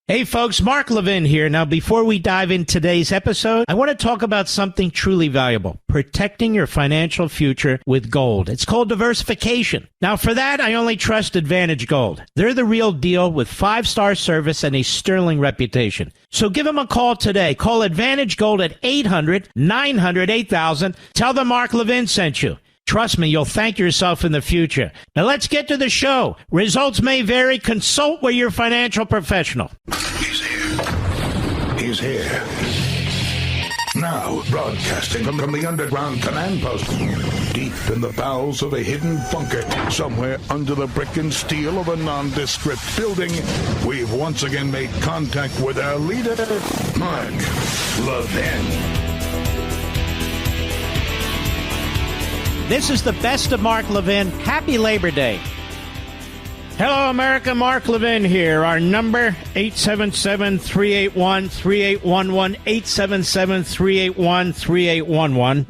Hey folks, Mark Levin here. Now, before we dive in today's episode, I want to talk about something truly valuable, protecting your financial future with gold. It's called diversification. Now, for that, I only trust Advantage Gold. They're the real deal with 5-star service and a sterling reputation. So give them a call today. Call Advantage Gold at 800-900-8000. Tell them Mark Levin sent you. Trust me, you'll thank yourself in the future. Now let's get to the show. Results may vary. Consult with your financial professional. He's here. He's here. Now, broadcasting from the underground command post, deep in the bowels of a hidden bunker, somewhere under the brick and steel of a nondescript building, we've once again made contact with our leader, Mark Levin. This is the best of Mark Levin. Happy Labor Day. Hello, America. Mark Levin here. Our number, 877-381-3811, 877-381-3811.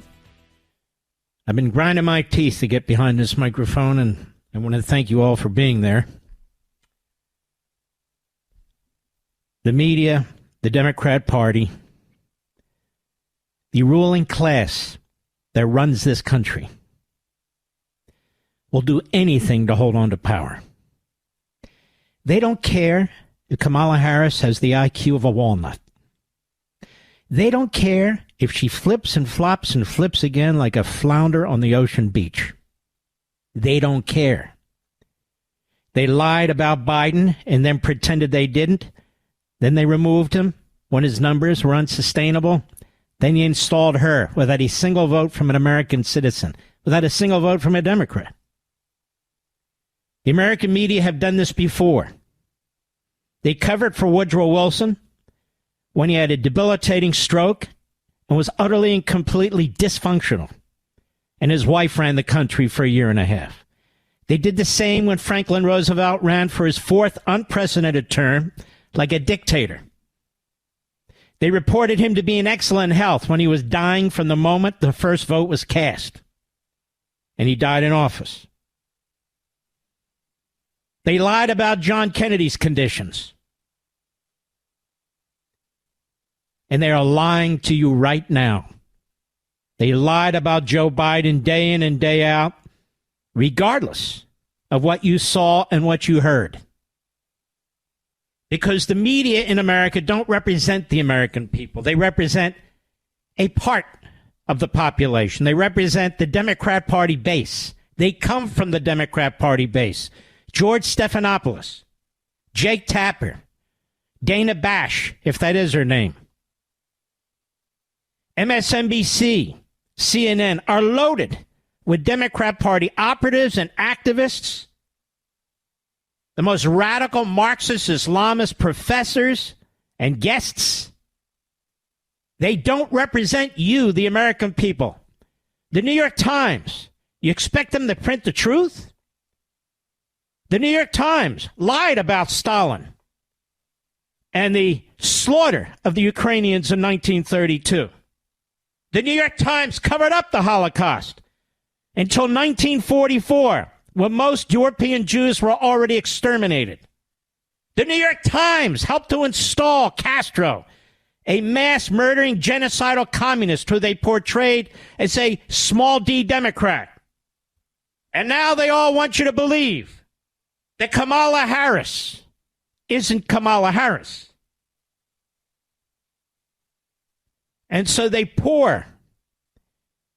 I've been grinding my teeth to get behind this microphone, and I want to thank you all for being there. The media, the Democrat Party, the ruling class that runs this country will do anything to hold on to power. They don't care if Kamala Harris has the IQ of a walnut. They don't care if she flips and flops and flips again like a flounder on the ocean beach. They don't care. They lied about Biden and then pretended they didn't. Then they removed him when his numbers were unsustainable. Then you installed her without a single vote from an American citizen, without a single vote from a Democrat. The American media have done this before. They covered for Woodrow Wilson when he had a debilitating stroke and was utterly and completely dysfunctional, and his wife ran the country for a year and a half. They did the same when Franklin Roosevelt ran for his 4th unprecedented term like a dictator. They reported him to be in excellent health when he was dying from the moment the first vote was cast, and he died in office. They lied about John Kennedy's conditions. And they are lying to you right now. They lied about Joe Biden day in and day out, regardless of what you saw and what you heard. Because the media in America don't represent the American people. They represent a part of the population. They represent the Democrat Party base. They come from the Democrat Party base. George Stephanopoulos, Jake Tapper, Dana Bash, if that is her name, MSNBC, CNN are loaded with Democrat Party operatives and activists, the most radical Marxist Islamist professors and guests. They don't represent you, the American people. The New York Times, you expect them to print the truth? The New York Times lied about Stalin and the slaughter of the Ukrainians in 1932. The New York Times covered up the Holocaust until 1944, when most European Jews were already exterminated. The New York Times helped to install Castro, a mass-murdering genocidal communist who they portrayed as a small d Democrat. And now they all want you to believe that Kamala Harris isn't Kamala Harris. And so they pour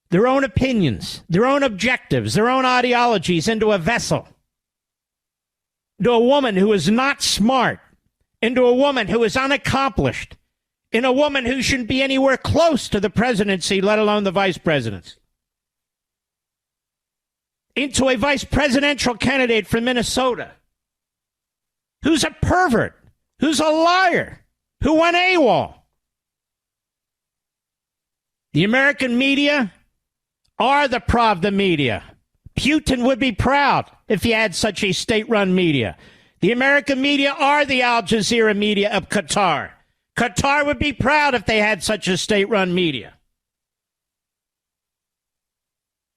their own opinions, their own objectives, their own ideologies into a vessel, into a woman who is not smart, into a woman who is unaccomplished, in a woman who shouldn't be anywhere close to the presidency, let alone the vice presidency, into a vice presidential candidate from Minnesota who's a pervert, who's a liar, who went AWOL. The American media are the Pravda media. Putin would be proud if he had such a state-run media. The American media are the Al Jazeera media of Qatar. Qatar would be proud if they had such a state-run media.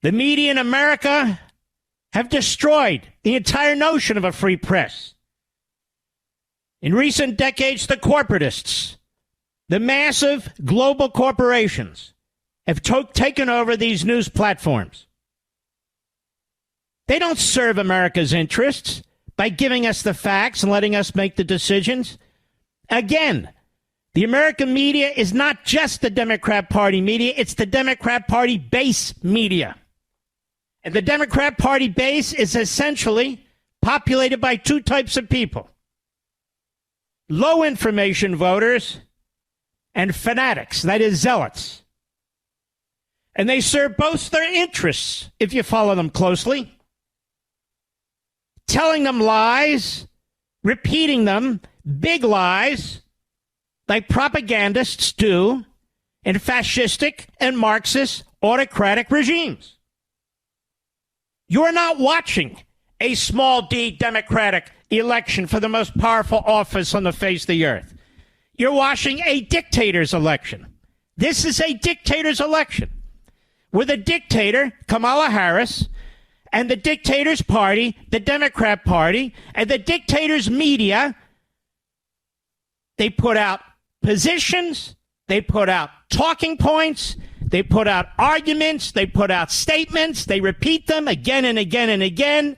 The media in America have destroyed the entire notion of a free press. In recent decades, the corporatists, the massive global corporations, have taken over these news platforms. They don't serve America's interests by giving us the facts and letting us make the decisions. Again, the American media is not just the Democrat Party media, it's the Democrat Party base media. And the Democrat Party base is essentially populated by two types of people: low information voters and fanatics, that is, zealots. And they serve both their interests, if you follow them closely. Telling them lies, repeating them, big lies, like propagandists do in fascistic and Marxist autocratic regimes. You're not watching a small d democratic election for the most powerful office on the face of the earth. You're watching a dictator's election. This is a dictator's election, where the dictator, Kamala Harris, and the dictator's party, the Democrat Party, and the dictator's media, they put out positions, they put out talking points, they put out arguments, they put out statements, they repeat them again and again and again.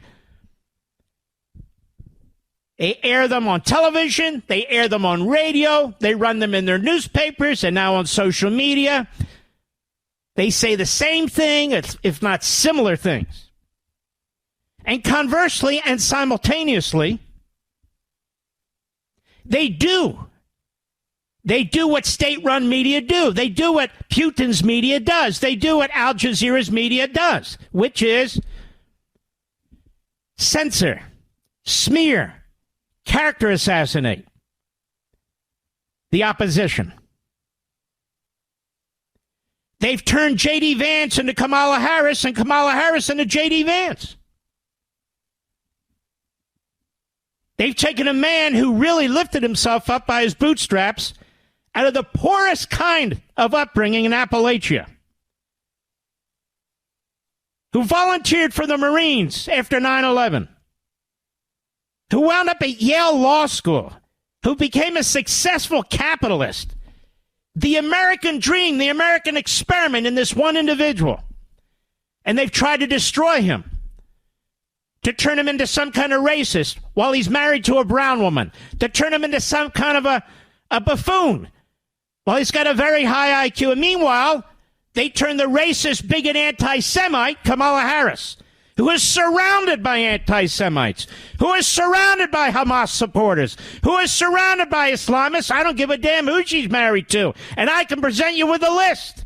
They air them on television, they air them on radio, they run them in their newspapers and now on social media. They say the same thing, if not similar things. And conversely and simultaneously, they do what state-run media do. They do what Putin's media does. They do what Al Jazeera's media does, which is censor, smear, character assassinate the opposition. They've turned JD Vance into Kamala Harris and Kamala Harris into JD Vance. They've taken a man who really lifted himself up by his bootstraps out of the poorest kind of upbringing in Appalachia, who volunteered for the Marines after 9/11, who wound up at Yale Law School, who became a successful capitalist. The American dream, the American experiment in this one individual. And they've tried to destroy him, to turn him into some kind of racist while he's married to a brown woman, to turn him into some kind of a buffoon while he's got a very high IQ. And meanwhile, they turn the racist, bigot, anti-Semite, Kamala Harris, who is surrounded by anti-Semites, who is surrounded by Hamas supporters, who is surrounded by Islamists. I don't give a damn who she's married to, and I can present you with a list,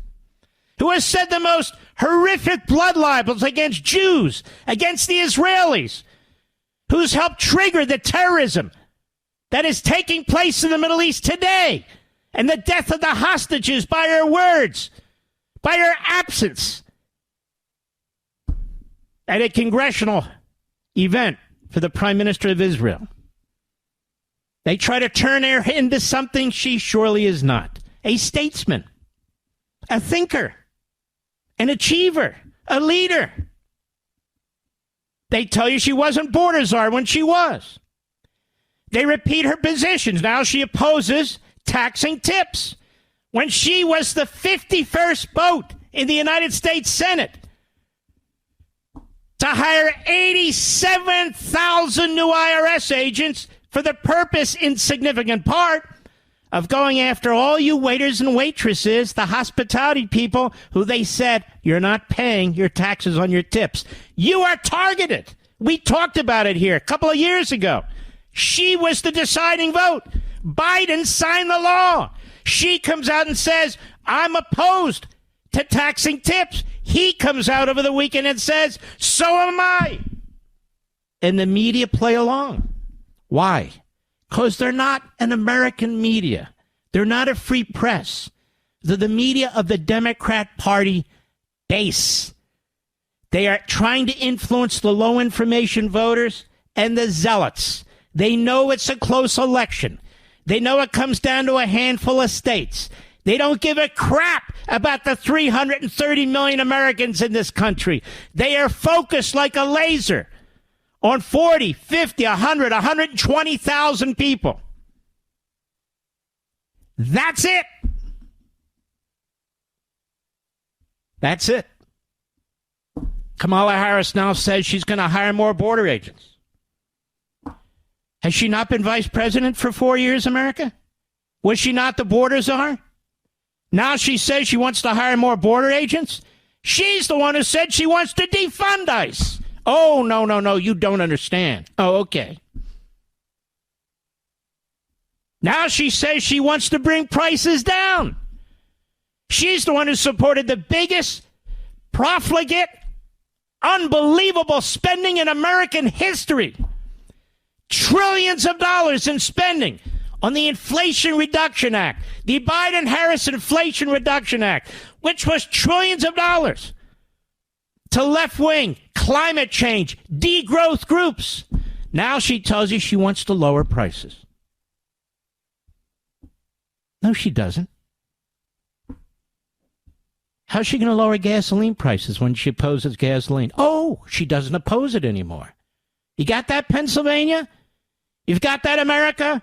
who has said the most horrific blood libels against Jews, against the Israelis, who's helped trigger the terrorism that is taking place in the Middle East today, and the death of the hostages by her words, by her absence at a congressional event for the Prime Minister of Israel. They try to turn her into something she surely is not. A statesman, a thinker, an achiever, a leader. They tell you she wasn't border czar when she was. They repeat her positions. Now she opposes taxing tips when she was the 51st vote in the United States Senate to hire 87,000 new IRS agents for the purpose, in significant part, of going after all you waiters and waitresses, the hospitality people who they said, you're not paying your taxes on your tips. You are targeted. We talked about it here a couple of years ago. She was the deciding vote. Biden signed the law. She comes out and says, I'm opposed to taxing tips. He comes out over the weekend and says, so am I. And the media play along. Why? Because they're not an American media. They're not a free press. They're the media of the Democrat Party base. They are trying to influence the low information voters and the zealots. They know it's a close election. They know it comes down to a handful of states. They don't give a crap about the 330 million Americans in this country. They are focused like a laser on 40, 50, 100, 120,000 people. That's it. That's it. Kamala Harris now says she's going to hire more border agents. Has she not been vice president for 4 years, America? Was she not the border czar? Now she says she wants to hire more border agents? She's the one who said she wants to defund ICE. Oh, no, you don't understand. Oh, okay. Now she says she wants to bring prices down. She's the one who supported the biggest, profligate, unbelievable spending in American history. Trillions of dollars in spending on the Inflation Reduction Act, the Biden-Harris Inflation Reduction Act, which was trillions of dollars to left-wing, climate change, degrowth groups. Now she tells you she wants to lower prices. No, she doesn't. How's she going to lower gasoline prices when she opposes gasoline? Oh, she doesn't oppose it anymore. You got that, Pennsylvania? You've got that, America?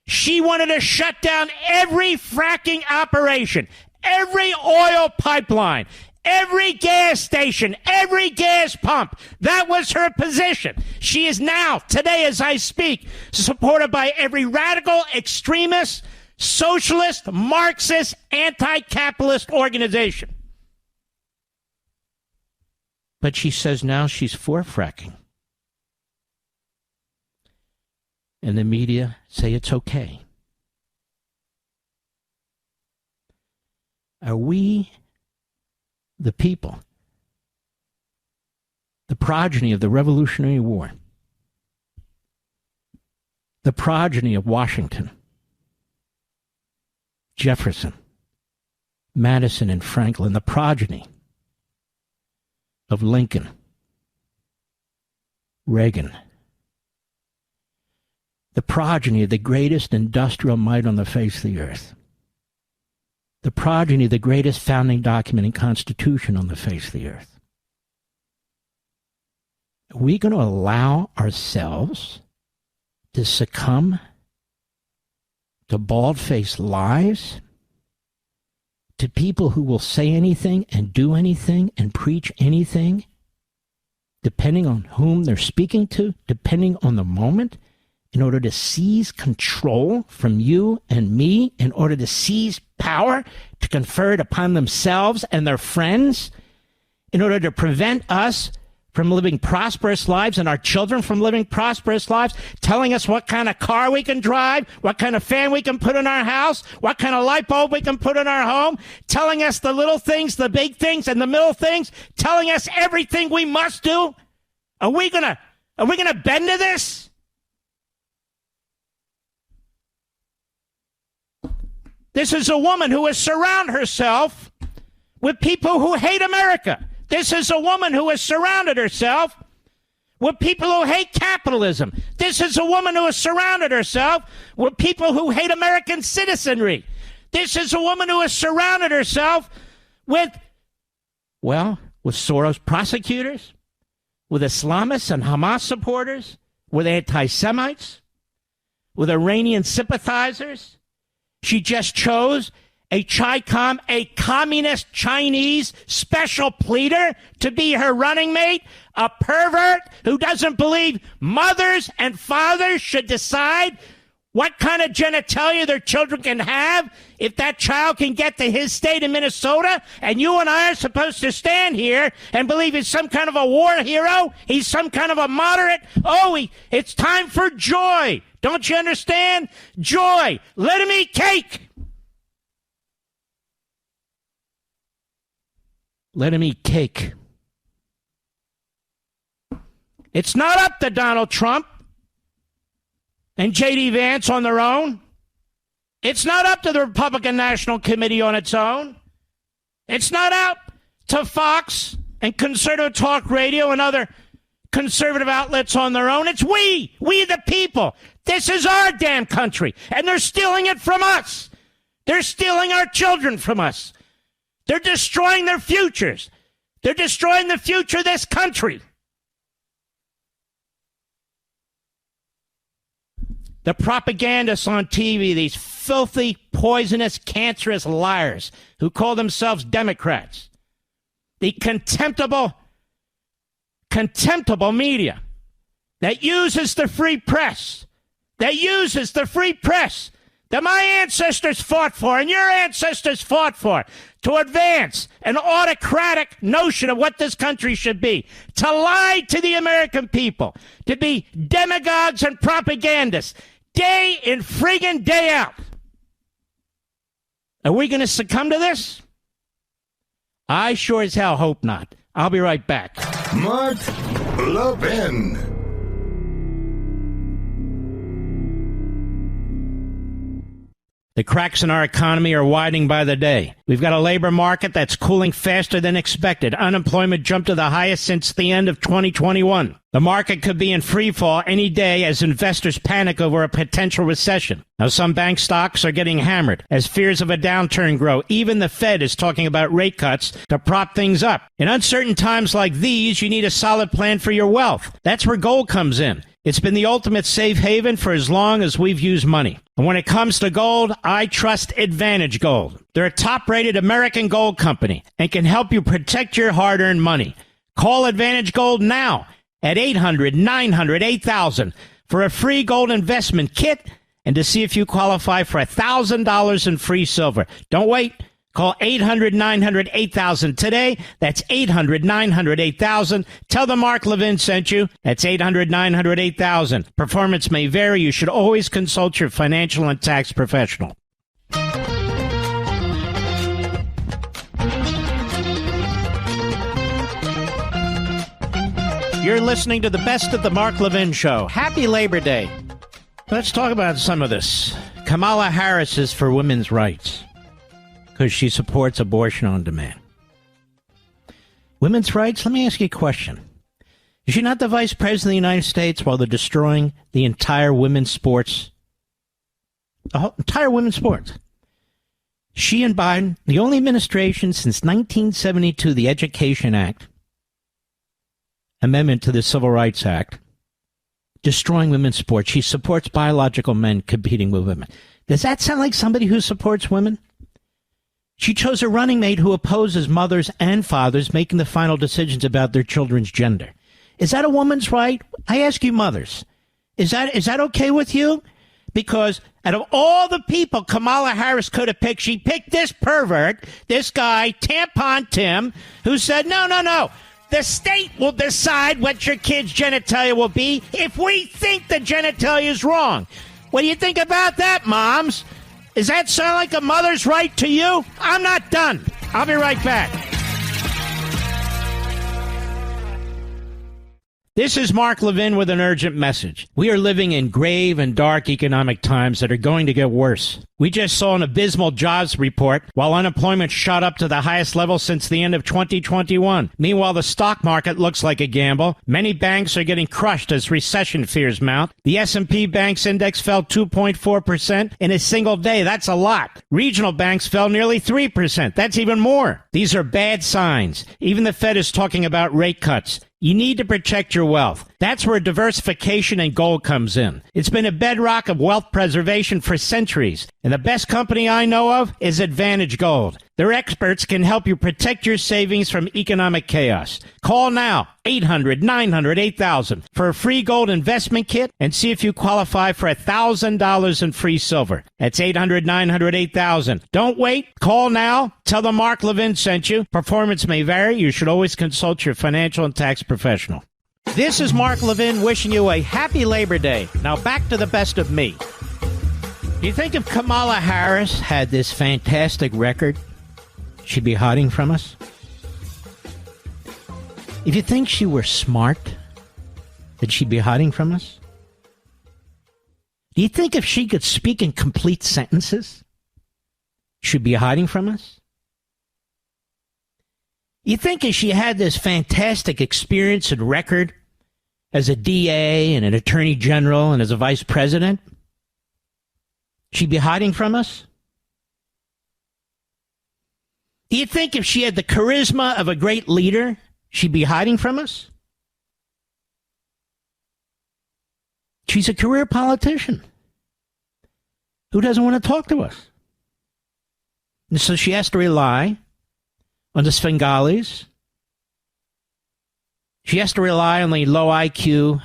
She wanted to shut down every fracking operation, every oil pipeline, every gas station, every gas pump. That was her position. She is now, today as I speak, supported by every radical, extremist, socialist, Marxist, anti-capitalist organization. But she says now she's for fracking. And the media say it's okay. Are we, the people, the progeny of the Revolutionary War, the progeny of Washington, Jefferson, Madison, and Franklin, the progeny of Lincoln, Reagan, the progeny of the greatest industrial might on the face of the earth, the progeny of the greatest founding document and constitution on the face of the earth? Are we going to allow ourselves to succumb to bald-faced lies, to people who will say anything and do anything and preach anything, depending on whom they're speaking to, depending on the moment, in order to seize control from you and me, in order to seize power, to confer it upon themselves and their friends, in order to prevent us from living prosperous lives and our children from living prosperous lives, telling us what kind of car we can drive, what kind of fan we can put in our house, what kind of light bulb we can put in our home, telling us the little things, the big things, and the middle things, telling us everything we must do? Are we gonna bend to this? This is a woman who has surrounded herself with people who hate America. This is a woman who has surrounded herself with people who hate capitalism. This is a woman who has surrounded herself with people who hate American citizenry. This is a woman who has surrounded herself with Soros prosecutors, with Islamists and Hamas supporters, with anti-Semites, with Iranian sympathizers. She just chose a Chi-Com, a communist Chinese special pleader, to be her running mate, a pervert who doesn't believe mothers and fathers should decide what kind of genitalia their children can have if that child can get to his state in Minnesota, and you and I are supposed to stand here and believe he's some kind of a war hero, he's some kind of a moderate. It's time for joy. Don't you understand? Joy. Let him eat cake. Let him eat cake. It's not up to Donald Trump and JD Vance on their own. It's not up to the Republican National Committee on its own. It's not up to Fox and Conservative Talk Radio and other conservative outlets on their own. It's we the people. This is our damn country, and they're stealing it from us. They're stealing our children from us. They're destroying their futures. They're destroying the future of this country. The propagandists on TV, these filthy, poisonous, cancerous liars who call themselves Democrats. The contemptible media that uses the free press, that my ancestors fought for and your ancestors fought for, to advance an autocratic notion of what this country should be, to lie to the American people, to be demagogues and propagandists, day in friggin' day out. Are we going to succumb to this? I sure as hell hope not. I'll be right back. Mark Levin. The cracks in our economy are widening by the day. We've got a labor market that's cooling faster than expected. Unemployment jumped to the highest since the end of 2021. The market could be in free fall any day as investors panic over a potential recession. Now, some bank stocks are getting hammered as fears of a downturn grow. Even the Fed is talking about rate cuts to prop things up. In uncertain times like these, you need a solid plan for your wealth. That's where gold comes in. It's been the ultimate safe haven for as long as we've used money. And when it comes to gold, I trust Advantage Gold. They're a top-rated American gold company and can help you protect your hard-earned money. Call Advantage Gold now at 800-900-8000 for a free gold investment kit and to see if you qualify for $1,000 in free silver. Don't wait. Call 800-900-8000 today. That's 800-900-8000. Tell them Mark Levin sent you. That's 800-900-8000. Performance may vary. You should always consult your financial and tax professional. You're listening to the best of the Mark Levin Show. Happy Labor Day. Let's talk about some of this. Kamala Harris is for women's rights because she supports abortion on demand. Women's rights? Let me ask you a question. Is she not the vice president of the United States while they're destroying the entire women's sports? The whole entire women's sports. She and Biden, the only administration since 1972, the Education Act, amendment to the Civil Rights Act, destroying women's sports. She supports biological men competing with women. Does that sound like somebody who supports women? She chose a running mate who opposes mothers and fathers making the final decisions about their children's gender. Is that a woman's right? I ask you mothers. Is that okay with you? Because out of all the people Kamala Harris could have picked, she picked this pervert, this guy, Tampon Tim, who said, no. The state will decide what your kid's genitalia will be if we think the genitalia is wrong. What do you think about that, moms? Does that sound like a mother's right to you? I'm not done. I'll be right back. This is Mark Levin with an urgent message. We are living in grave and dark economic times that are going to get worse. We just saw an abysmal jobs report while unemployment shot up to the highest level since the end of 2021. Meanwhile, the stock market looks like a gamble. Many banks are getting crushed as recession fears mount. The S&P Banks Index fell 2.4% in a single day. That's a lot. Regional banks fell nearly 3%. That's even more. These are bad signs. Even the Fed is talking about rate cuts. You need to protect your wealth. That's where diversification and gold comes in. It's been a bedrock of wealth preservation for centuries. And the best company I know of is Advantage Gold. Their experts can help you protect your savings from economic chaos. Call now, 800-900-8000 for a free gold investment kit and see if you qualify for $1,000 in free silver. That's 800-900-8000. Don't wait. Call now. Tell them Mark Levin sent you. Performance may vary. You should always consult your financial and tax professional. This is Mark Levin wishing you a happy Labor Day. Now back to the best of me. Do you think if Kamala Harris had this fantastic record, she'd be hiding from us? If you think she were smart, that she'd be hiding from us? Do you think if she could speak in complete sentences, she'd be hiding from us? You think if she had this fantastic experience and record as a DA and an attorney general and as a vice president, she'd be hiding from us? Do you think if she had the charisma of a great leader, she'd be hiding from us? She's a career politician. Who doesn't want to talk to us? And so she has to rely on the Svengalis. She has to rely on the low IQ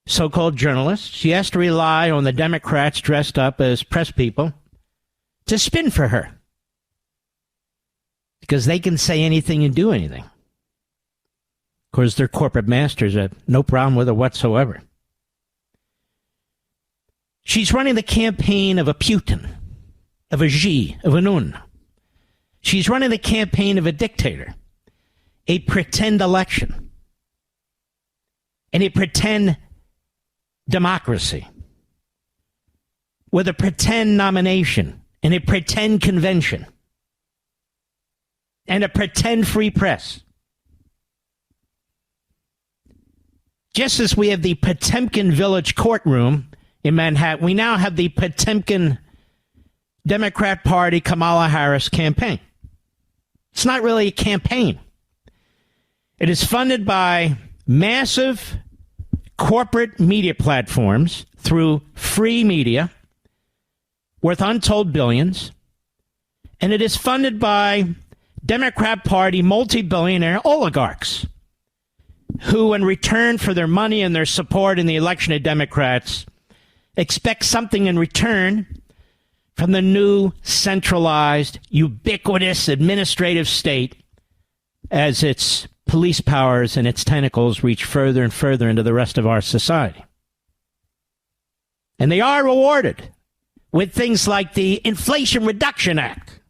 so-called journalists. She has to rely on the Democrats dressed up as press people to spin for her. Because they can say anything and do anything. Of course, they're corporate masters. Have no problem with it whatsoever. She's running the campaign of a Putin, of a Xi, of an Un. She's running the campaign of a dictator, a pretend election, and a pretend democracy, with a pretend nomination, and a pretend convention, and a pretend free press. Just as we have the Potemkin Village courtroom in Manhattan, we now have the Potemkin Democrat Party Kamala Harris campaign. It's not really a campaign. It is funded by massive corporate media platforms through free media worth untold billions, and it is funded by Democrat Party multi-billionaire oligarchs who, in return for their money and their support in the election of Democrats, expect something in return from the new centralized, ubiquitous administrative state as its police powers and its tentacles reach further and further into the rest of our society. And they are rewarded with things like the Inflation Reduction Act.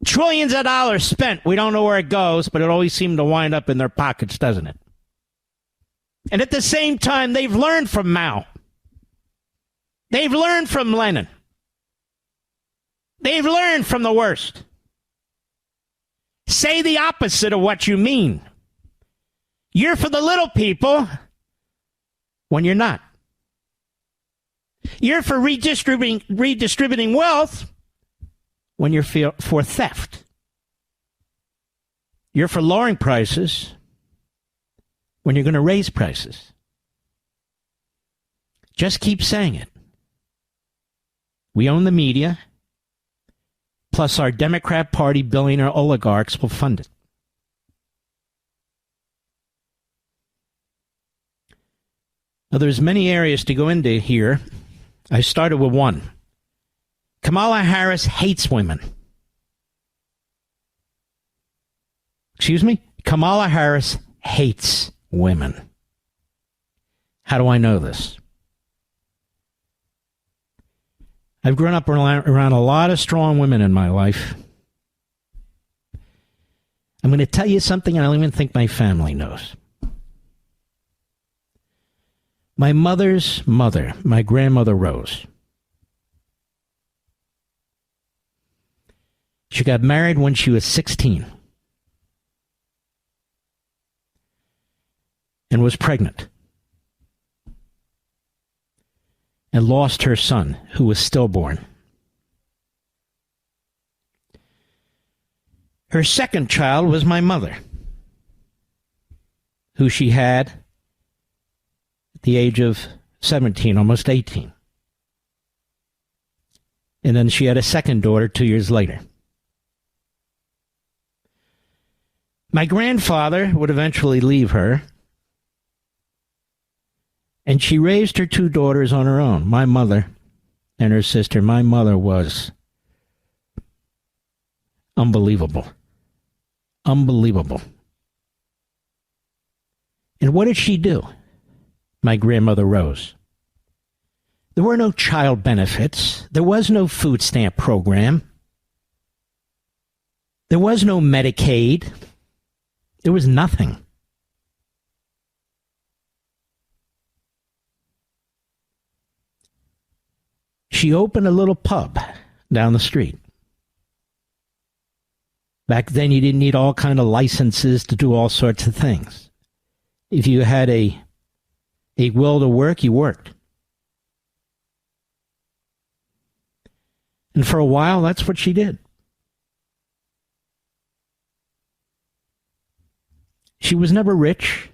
Trillions of dollars spent. We don't know where it goes, but it always seems to wind up in their pockets, doesn't it? And at the same time, they've learned from Mao. They've learned from Lenin. They've learned from the worst. Say the opposite of what you mean. You're for the little people when you're not. You're for redistributing wealth when you're for theft. You're for lowering prices when you're going to raise prices. Just keep saying it. We own the media, plus our Democrat Party billionaire oligarchs will fund it. Now, there's many areas to go into here. I started with one. Kamala Harris hates women. Excuse me? Kamala Harris hates women. How do I know this? I've grown up around a lot of strong women in my life. I'm going to tell you something I don't even think my family knows. My mother's mother, my grandmother Rose, she got married when she was 16 and was pregnant and lost her son, who was stillborn. Her second child was my mother, who she had at the age of 17, almost 18. And then she had a second daughter 2 years later. My grandfather would eventually leave her, and she raised her two daughters on her own, my mother and her sister. My mother was unbelievable. Unbelievable. And what did she do? My grandmother Rose. There were no child benefits. There was no food stamp program. There was no Medicaid. There was nothing. She opened a little pub down the street. Back then, you didn't need all kind of licenses to do all sorts of things. If you had a will to work, you worked. And for a while, that's what she did. She was never rich,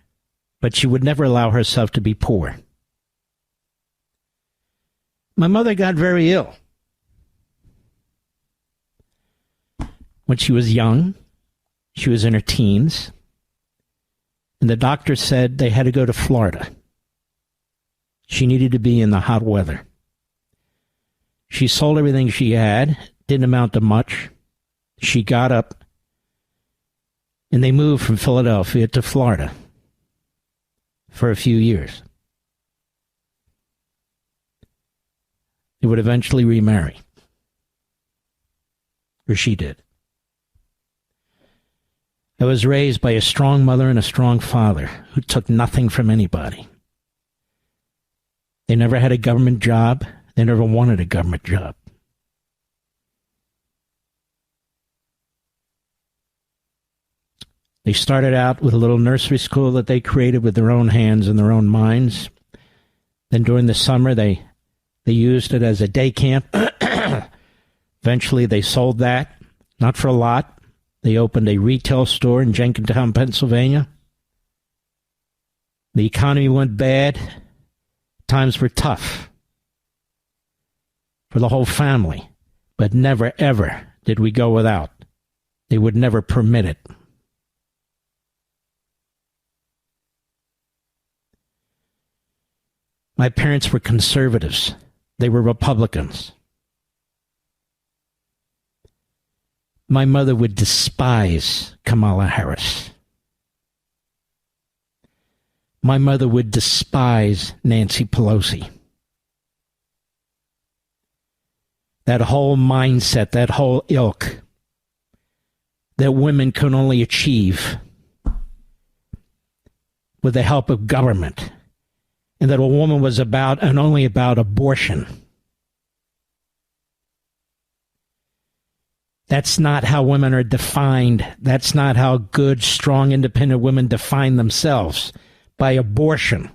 but she would never allow herself to be poor. My mother got very ill. when she was young. She was in her teens. And the doctor said they had to go to Florida. She needed to be in the hot weather. She sold everything she had. Didn't amount to much. She got up, and they moved from Philadelphia to Florida for a few years. They would eventually remarry. Or she did. I was raised by a strong mother and a strong father who took nothing from anybody. They never had a government job. They never wanted a government job. They started out with a little nursery school that they created with their own hands and their own minds. Then during the summer, they used it as a day camp. Eventually, they sold that, not for a lot. They opened a retail store in Jenkintown, Pennsylvania. The economy went bad. Times were tough for the whole family, but never, ever did we go without. They would never permit it. My parents were conservatives. They were Republicans. My mother would despise Kamala Harris. My mother would despise Nancy Pelosi. That whole mindset, that whole ilk that women can only achieve with the help of government, and that a woman was about and only about abortion. That's not how women are defined. That's not how good, strong, independent women define themselves, by abortion.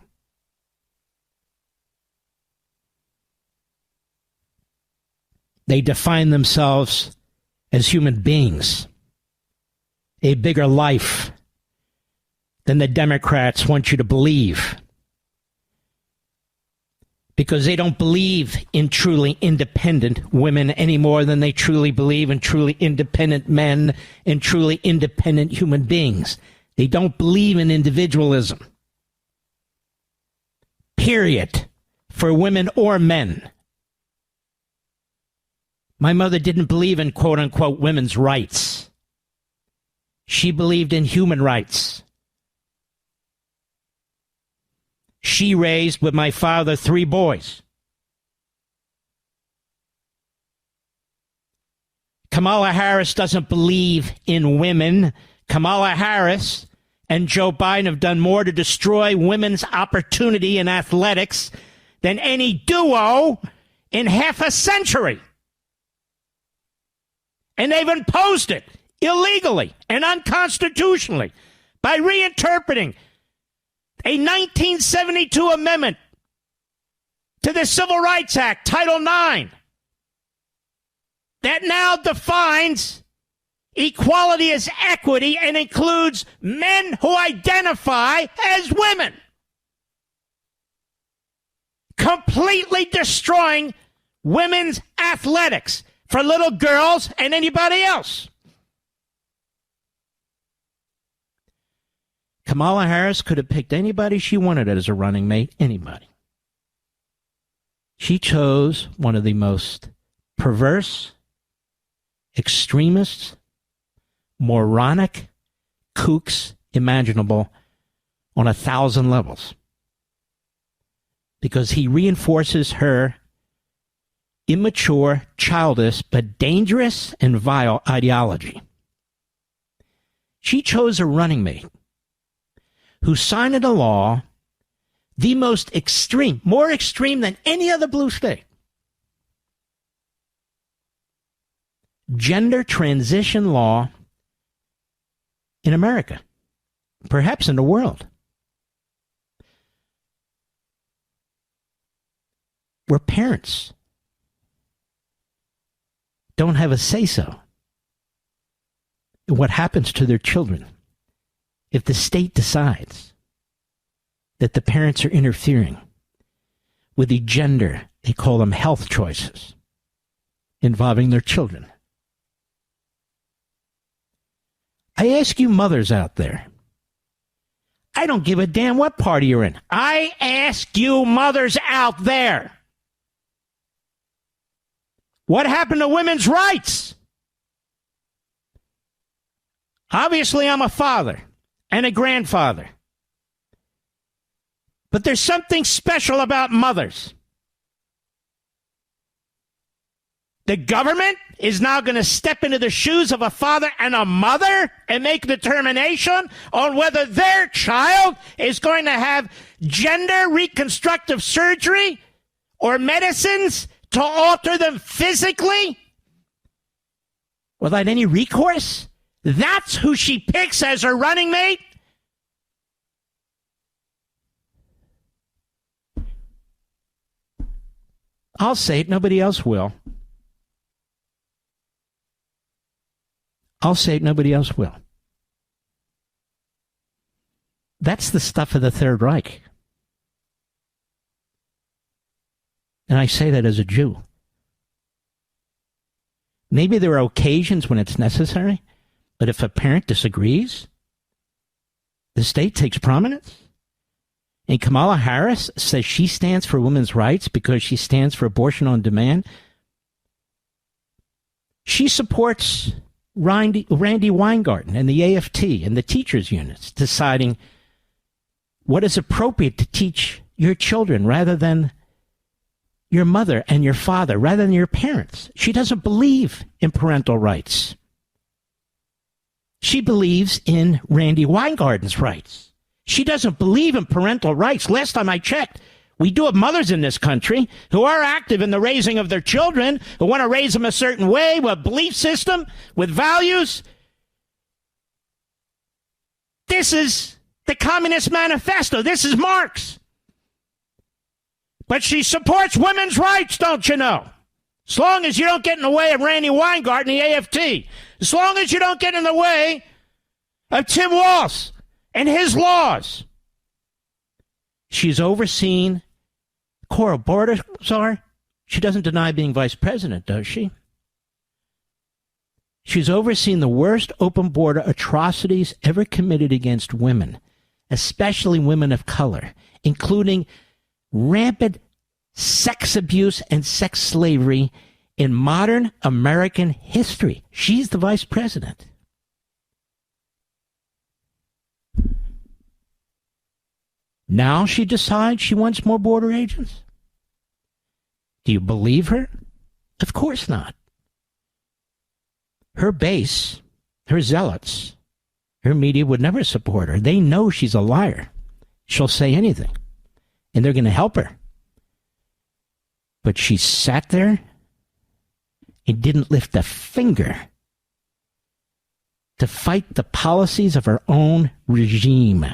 They define themselves as human beings, a bigger life than the Democrats want you to believe. Because they don't believe in truly independent women any more than they truly believe in truly independent men and truly independent human beings. They don't believe in individualism. Period. For women or men. My mother didn't believe in quote-unquote women's rights. She believed in human rights. She raised, with my father, 3 boys. Kamala Harris doesn't believe in women. Kamala Harris and Joe Biden have done more to destroy women's opportunity in athletics than any duo in half a century. And they've imposed it illegally and unconstitutionally by reinterpreting a 1972 amendment to the Civil Rights Act, Title IX, that now defines equality as equity and includes men who identify as women, completely destroying women's athletics for little girls and anybody else. Kamala Harris could have picked anybody she wanted as a running mate, anybody. She chose one of the most perverse, extremists, moronic kooks imaginable on 1,000 levels. Because he reinforces her immature, childish, but dangerous and vile ideology. She chose a running mate who signed into law the most extreme, more extreme than any other blue state, gender transition law in America, perhaps in the world, where parents don't have a say-so in what happens to their children if the state decides that the parents are interfering with the gender, they call them health choices, involving their children. I ask you mothers out there. I don't give a damn what party you're in. I ask you mothers out there. What happened to women's rights? Obviously, I'm a father and a grandfather. But there's something special about mothers. The government is now going to step into the shoes of a father and a mother and make a determination on whether their child is going to have gender reconstructive surgery or medicines to alter them physically without any recourse. That's who she picks as her running mate. I'll say it, nobody else will. I'll say it, nobody else will. That's the stuff of the Third Reich. And I say that as a Jew. Maybe there are occasions when it's necessary, but if a parent disagrees, the state takes prominence. And Kamala Harris says she stands for women's rights because she stands for abortion on demand. She supports Randy Weingarten and the AFT and the teachers' unions deciding what is appropriate to teach your children rather than your mother and your father, rather than your parents. She doesn't believe in parental rights. She believes in Randy Weingarten's rights. She doesn't believe in parental rights. Last time I checked, we do have mothers in this country who are active in the raising of their children, who want to raise them a certain way, with a belief system, with values. This is the Communist Manifesto. This is Marx. But she supports women's rights, don't you know? As long as you don't get in the way of Randy Weingarten, the AFT. As long as you don't get in the way of Tim Walz and his laws. She's overseen Cora Bordazar. She doesn't deny being vice president, does she? She's overseen the worst open border atrocities ever committed against women, especially women of color, including rampant sex abuse and sex slavery in modern American history. She's the vice president. Now she decides she wants more border agents? Do you believe her? Of course not. Her base, her zealots, her media would never support her. They know she's a liar. She'll say anything. And they're going to help her. But she sat there and didn't lift a finger to fight the policies of her own regime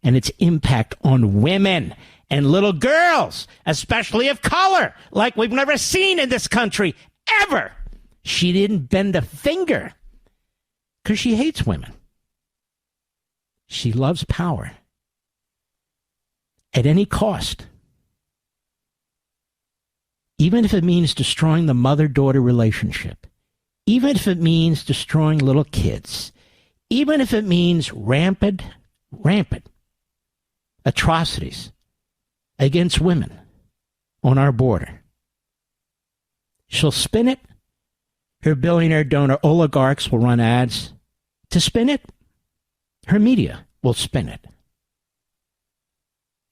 and its impact on women and little girls, especially of color, like we've never seen in this country, ever. She didn't bend a finger because she hates women. She loves power at any cost, even if it means destroying the mother-daughter relationship, even if it means destroying little kids, even if it means rampant atrocities against women on our border. She'll spin it. Her billionaire donor oligarchs will run ads to spin it. Her media will spin it.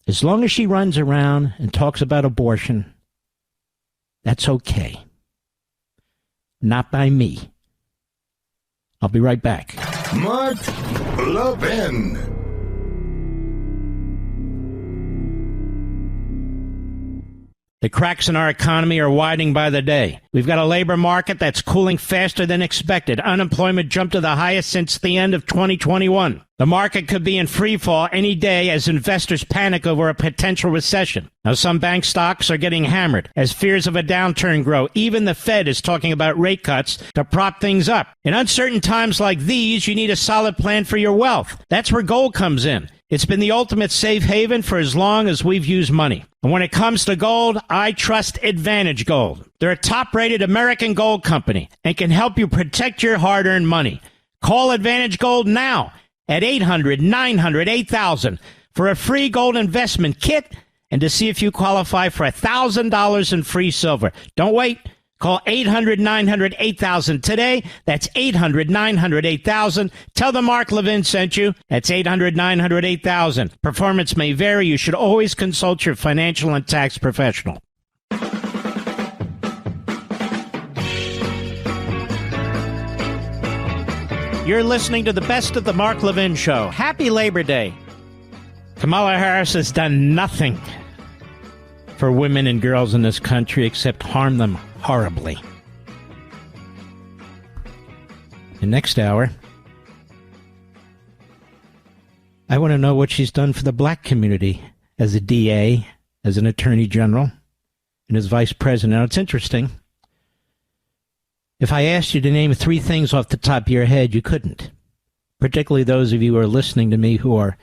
As long as she runs around and talks about abortion, that's okay. Not by me. I'll be right back. Mark Levin. The cracks in our economy are widening by the day. We've got a labor market that's cooling faster than expected. Unemployment jumped to the highest since the end of 2021. The market could be in free fall any day as investors panic over a potential recession. Now, some bank stocks are getting hammered as fears of a downturn grow. Even the Fed is talking about rate cuts to prop things up. In uncertain times like these, you need a solid plan for your wealth. That's where gold comes in. It's been the ultimate safe haven for as long as we've used money. And when it comes to gold, I trust Advantage Gold. They're a top-rated American gold company and can help you protect your hard-earned money. Call Advantage Gold now at 800-900-8000 for a free gold investment kit and to see if you qualify for $1,000 in free silver. Don't wait. Call 800-900-8000 today. That's 800-900-8000. Tell them Mark Levin sent you. That's 800-900-8000. Performance may vary. You should always consult your financial and tax professional. You're listening to the best of the Mark Levin Show. Happy Labor Day. Kamala Harris has done nothing for women and girls in this country except harm them horribly. The next hour, I want to know what she's done for the black community as a DA, as an attorney general, and as vice president. Now, it's interesting. If I asked you to name 3 things off the top of your head, you couldn't. Particularly those of you who are listening to me who are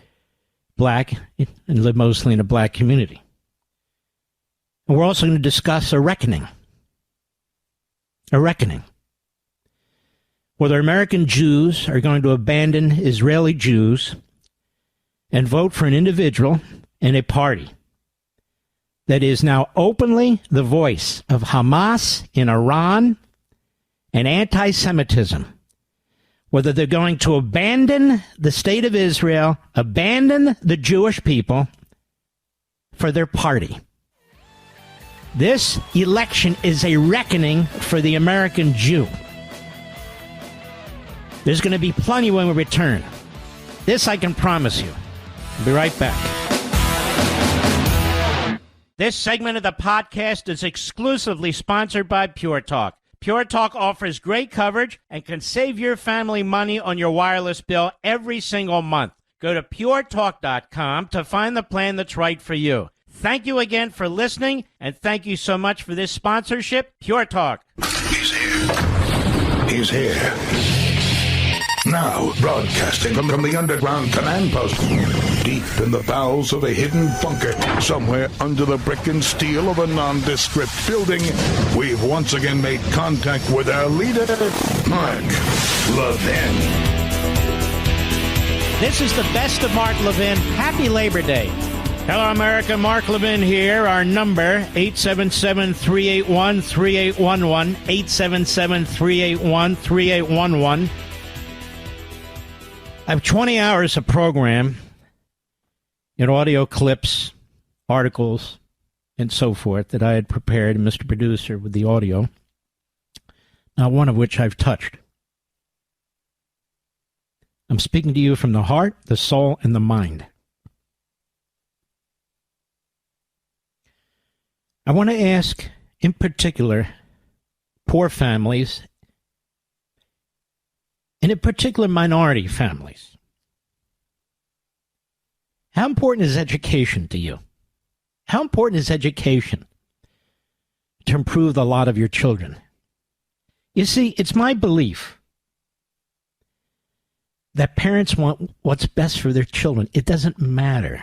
black and live mostly in a black community. And we're also going to discuss a reckoning. A reckoning. Whether American Jews are going to abandon Israeli Jews and vote for an individual and a party that is now openly the voice of Hamas in Iran and anti-Semitism. Whether they're going to abandon the state of Israel, abandon the Jewish people for their party. This election is a reckoning for the American Jew. There's going to be plenty when we return. This I can promise you. I'll be right back. This segment of the podcast is exclusively sponsored by Pure Talk. Pure Talk offers great coverage and can save your family money on your wireless bill every single month. Go to puretalk.com to find the plan that's right for you. Thank you again for listening, and thank you so much for this sponsorship, Pure Talk. He's here. He's here. Now, broadcasting from the underground command post, deep in the bowels of a hidden bunker, somewhere under the brick and steel of a nondescript building, we've once again made contact with our leader, Mark Levin. This is the best of Mark Levin. Happy Labor Day. Hello, America. Mark Levin here. Our number, 877-381-3811, 877-381-3811. I have 20 hours of program in audio clips, articles, and so forth that I had prepared, Mr. Producer, with the audio, not one of which I've touched. I'm speaking to you from the heart, the soul, and the mind. I want to ask, in particular, poor families, and in particular minority families, how important is education to you? How important is education to improve the lot of your children? You see, it's my belief that parents want what's best for their children. It doesn't matter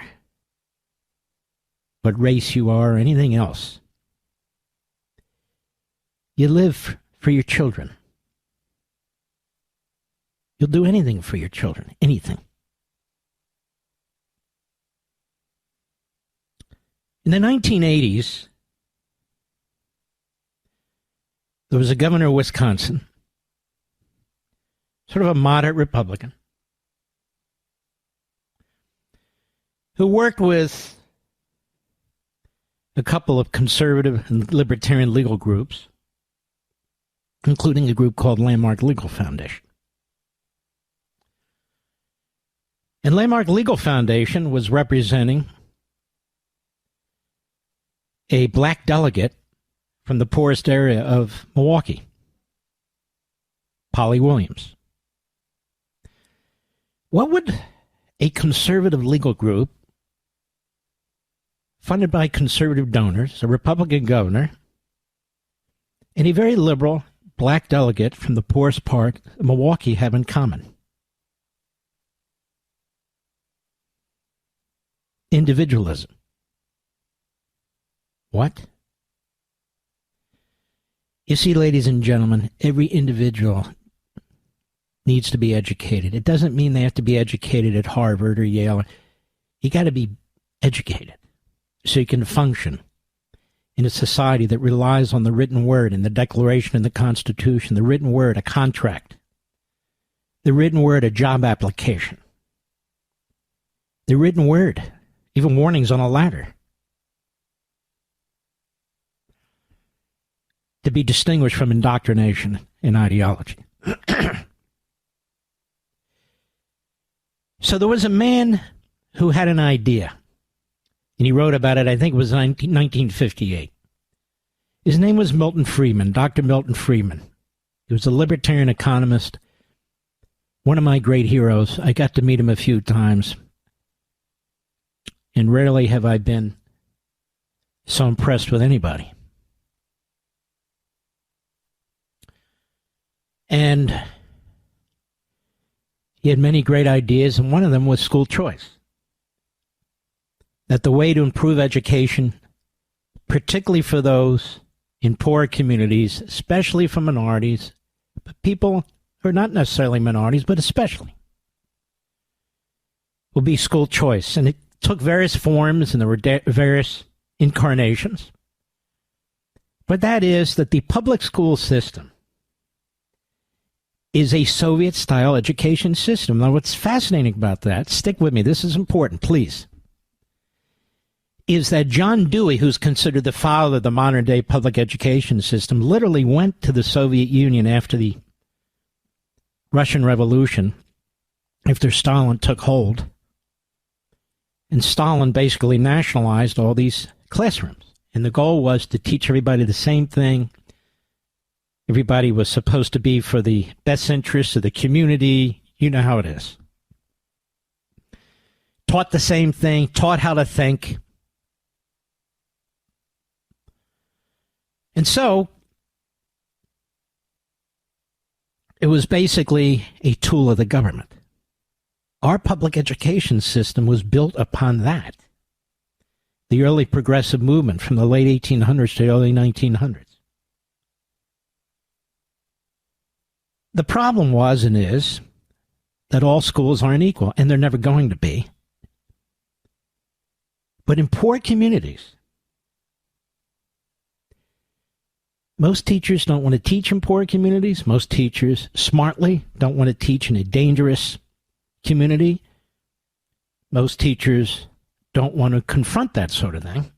what race you are or anything else. You live for your children. You'll do anything for your children, anything. In the 1980s, there was a governor of Wisconsin, sort of a moderate Republican, who worked with a couple of conservative and libertarian legal groups, including a group called Landmark Legal Foundation. And Landmark Legal Foundation was representing a black delegate from the poorest area of Milwaukee, Polly Williams. What would a conservative legal group funded by conservative donors, a Republican governor, and a very liberal black delegate from the poorest part of Milwaukee have in common? Individualism. What? You see, ladies and gentlemen, every individual needs to be educated. It doesn't mean they have to be educated at Harvard or Yale. You got to be educated so you can function in a society that relies on the written word and the Declaration and the Constitution, the written word, a contract, the written word, a job application, the written word, even warnings on a ladder, to be distinguished from indoctrination and ideology. So there was a man who had an idea, and he wrote about it, I think it was 1958. His name was Milton Friedman, Dr. Milton Friedman. He was a libertarian economist, one of my great heroes. I got to meet him a few times, and rarely have I been so impressed with anybody. And he had many great ideas, and one of them was school choice. That the way to improve education, particularly for those in poor communities, especially for minorities, but people who are not necessarily minorities, but especially, will be school choice. And it took various forms, and there were various incarnations. But that is that the public school system is a Soviet-style education system. Now, what's fascinating about that, stick with me, this is important, please, is that John Dewey, who's considered the father of the modern-day public education system, literally went to the Soviet Union after the Russian Revolution, after Stalin took hold, and Stalin basically nationalized all these classrooms. And the goal was to teach everybody the same thing. Everybody was supposed to be for the best interests of the community. You know how it is. Taught the same thing, taught how to think. And so, it was basically a tool of the government. Our public education system was built upon that. The early progressive movement from the late 1800s to the early 1900s. The problem was and is that all schools aren't equal, and they're never going to be. But in poor communities, most teachers don't want to teach in poor communities. Most teachers, smartly, don't want to teach in a dangerous community. Most teachers don't want to confront that sort of thing.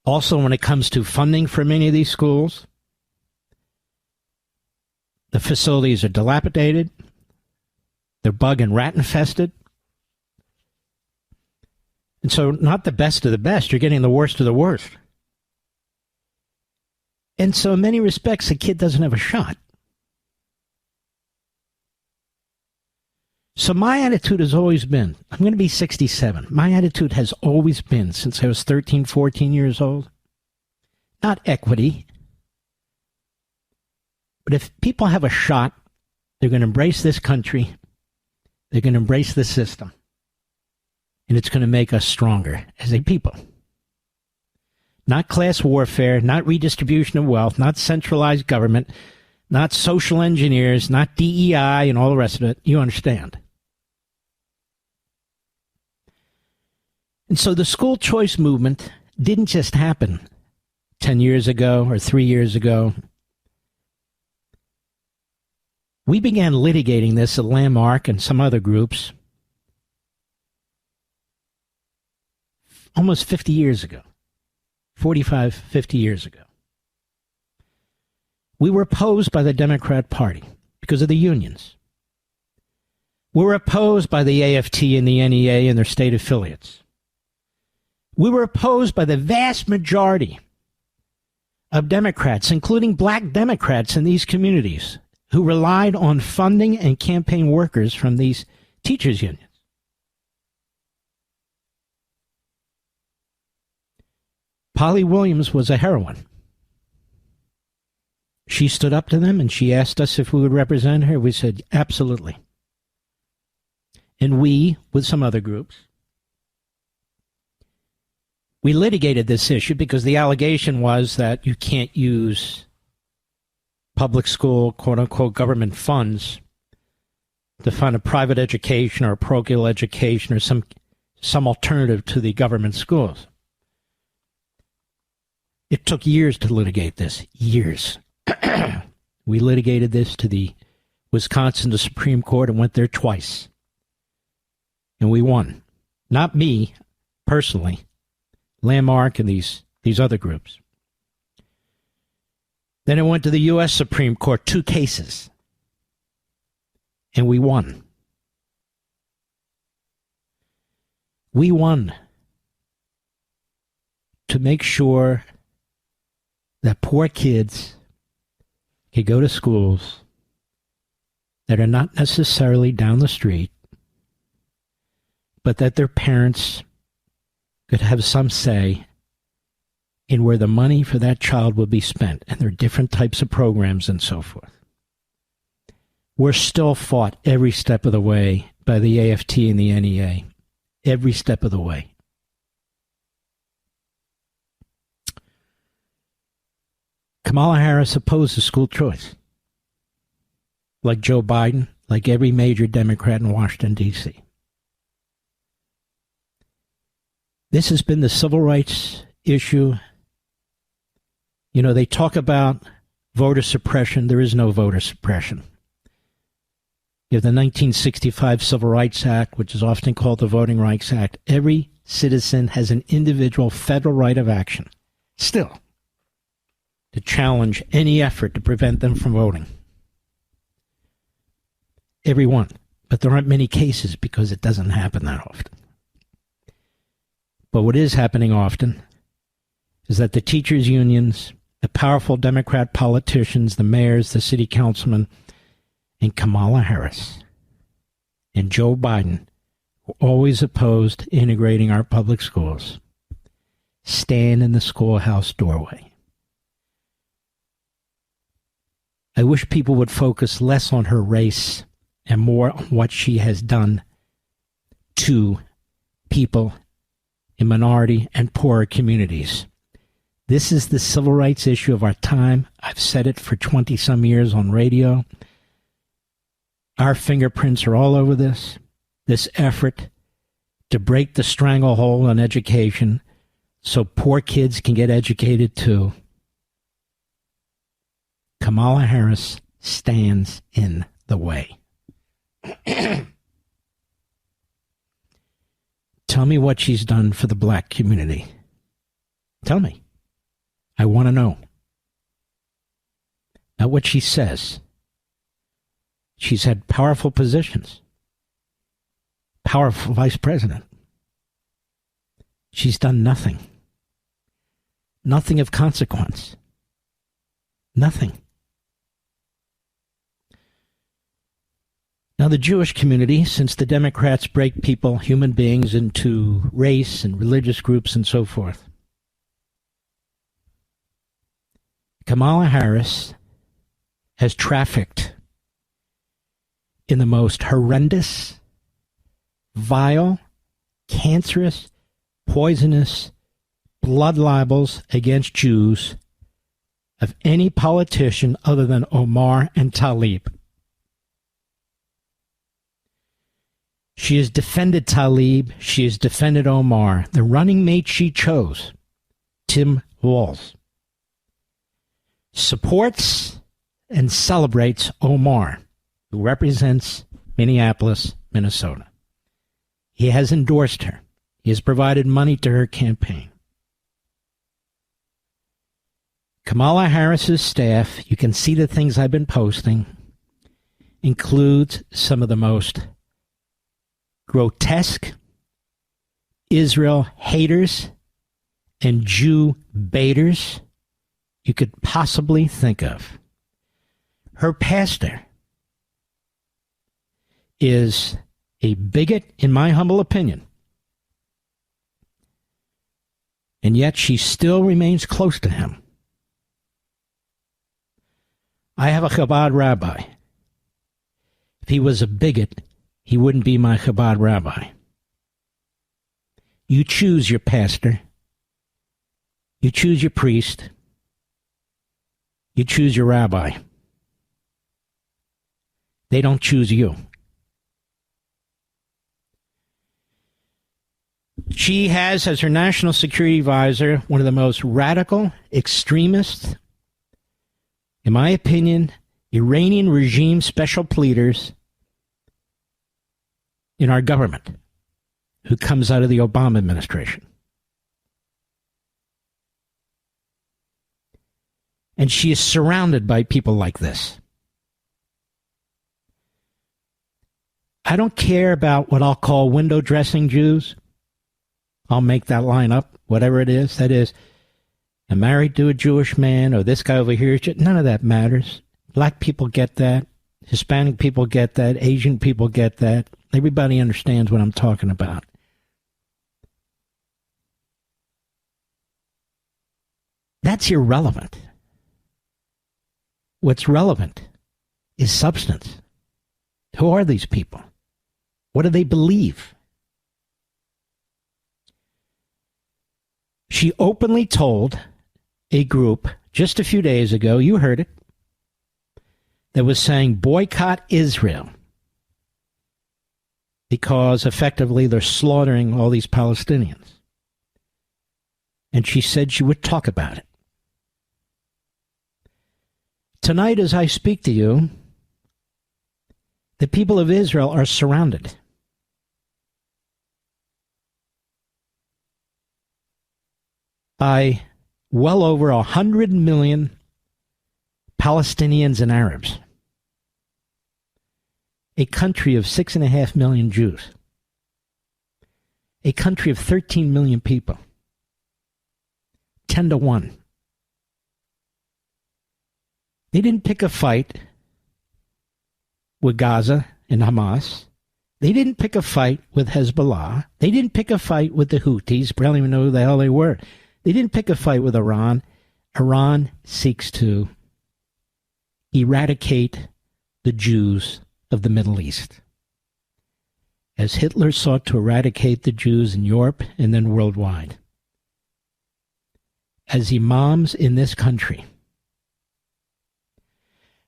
Also, when it comes to funding for many of these schools, the facilities are dilapidated. They're bug and rat infested. And so not the best of the best. You're getting the worst of the worst. And so in many respects, the kid doesn't have a shot. So my attitude has always been, I'm going to be 67. My attitude has always been, since I was 13, 14 years old, not equity. But if people have a shot, they're going to embrace this country. They're going to embrace the system. And it's going to make us stronger as a people. Not class warfare, not redistribution of wealth, not centralized government, not social engineers, not DEI and all the rest of it. You understand. And so the school choice movement didn't just happen 10 years ago or 3 years ago. We began litigating this at Landmark and some other groups almost 50 years ago, 45, 50 years ago. We were opposed by the Democrat Party because of the unions. We were opposed by the AFT and the NEA and their state affiliates. We were opposed by the vast majority of Democrats, including black Democrats in these communities, who relied on funding and campaign workers from these teachers' unions. Polly Williams was a heroine. She stood up to them and she asked us if we would represent her. We said, absolutely. And we, with some other groups, we litigated this issue because the allegation was that you can't use public school, quote-unquote, government funds to fund a private education or a parochial education or some alternative to the government schools. It took years to litigate this. Years. We litigated this to the Wisconsin, the Supreme Court, and went there twice. And we won. Not me, personally. Landmark and these other groups. Then it went to the U.S. Supreme Court, 2 cases. And we won. We won to make sure that poor kids can go to schools that are not necessarily down the street, but that their parents could have some say in where the money for that child will be spent. And there are different types of programs and so forth. We're still fought every step of the way by the AFT and the NEA. Every step of the way. Kamala Harris opposes school choice. Like Joe Biden, like every major Democrat in Washington, D.C. This has been the civil rights issue. You know, they talk about voter suppression. There is no voter suppression. You have the 1965 Civil Rights Act, which is often called the Voting Rights Act. Every citizen has an individual federal right of action, still, to challenge any effort to prevent them from voting. Every one. But there aren't many cases because it doesn't happen that often. But what is happening often is that the teachers' unions, the powerful Democrat politicians, the mayors, the city councilmen, and Kamala Harris and Joe Biden, who always opposed to integrating our public schools, stand in the schoolhouse doorway. I wish people would focus less on her race and more on what she has done to people in minority and poorer communities. This is the civil rights issue of our time. I've said it for 20-some years on radio. Our fingerprints are all over this effort to break the stranglehold on education so poor kids can get educated too. Kamala Harris stands in the way. Tell me what she's done for the black community. Tell me. I want to know. Not what she says. She's had powerful positions. Powerful vice president. She's done nothing. Nothing of consequence. Nothing. Now, the Jewish community, since the Democrats break people, human beings, into race and religious groups and so forth, Kamala Harris has trafficked in the most horrendous, vile, cancerous, poisonous blood libels against Jews of any politician other than Omar and Tlaib. She has defended Tlaib. She has defended Omar. The running mate she chose, Tim Walz, supports and celebrates Omar, who represents Minneapolis, Minnesota. He has endorsed her. He has provided money to her campaign. Kamala Harris's staff, you can see the things I've been posting, includes some of the most grotesque Israel haters and Jew baiters you could possibly think of. Her pastor is a bigot, in my humble opinion, and yet she still remains close to him. I have a Chabad rabbi. If he was a bigot, he wouldn't be my Chabad rabbi. You choose your pastor. You choose your priest. You choose your rabbi. They don't choose you. She has as her national security advisor one of the most radical, extremist, in my opinion, Iranian regime special pleaders in our government, who comes out of the Obama administration. And she is surrounded by people like this. I don't care about what I'll call window dressing Jews. I'll make that line up, whatever it is. That is, I'm married to a Jewish man, or this guy over here. None of that matters. Black people get that. Hispanic people get that. Asian people get that. Everybody understands what I'm talking about. That's irrelevant. What's relevant is substance. Who are these people? What do they believe? She openly told a group just a few days ago, you heard it, that was saying boycott Israel because effectively they're slaughtering all these Palestinians. And she said she would talk about it. Tonight, as I speak to you, the people of Israel are surrounded. By well over 100 million Palestinians and Arabs. A country of 6.5 million Jews. A country of 13 million people. 10-1. They didn't pick a fight with Gaza and Hamas. They didn't pick a fight with Hezbollah. They didn't pick a fight with the Houthis. I don't even know who the hell they were. They didn't pick a fight with Iran. Iran seeks to eradicate the Jews of the Middle East, as Hitler sought to eradicate the Jews in Europe and then worldwide. As imams in this country,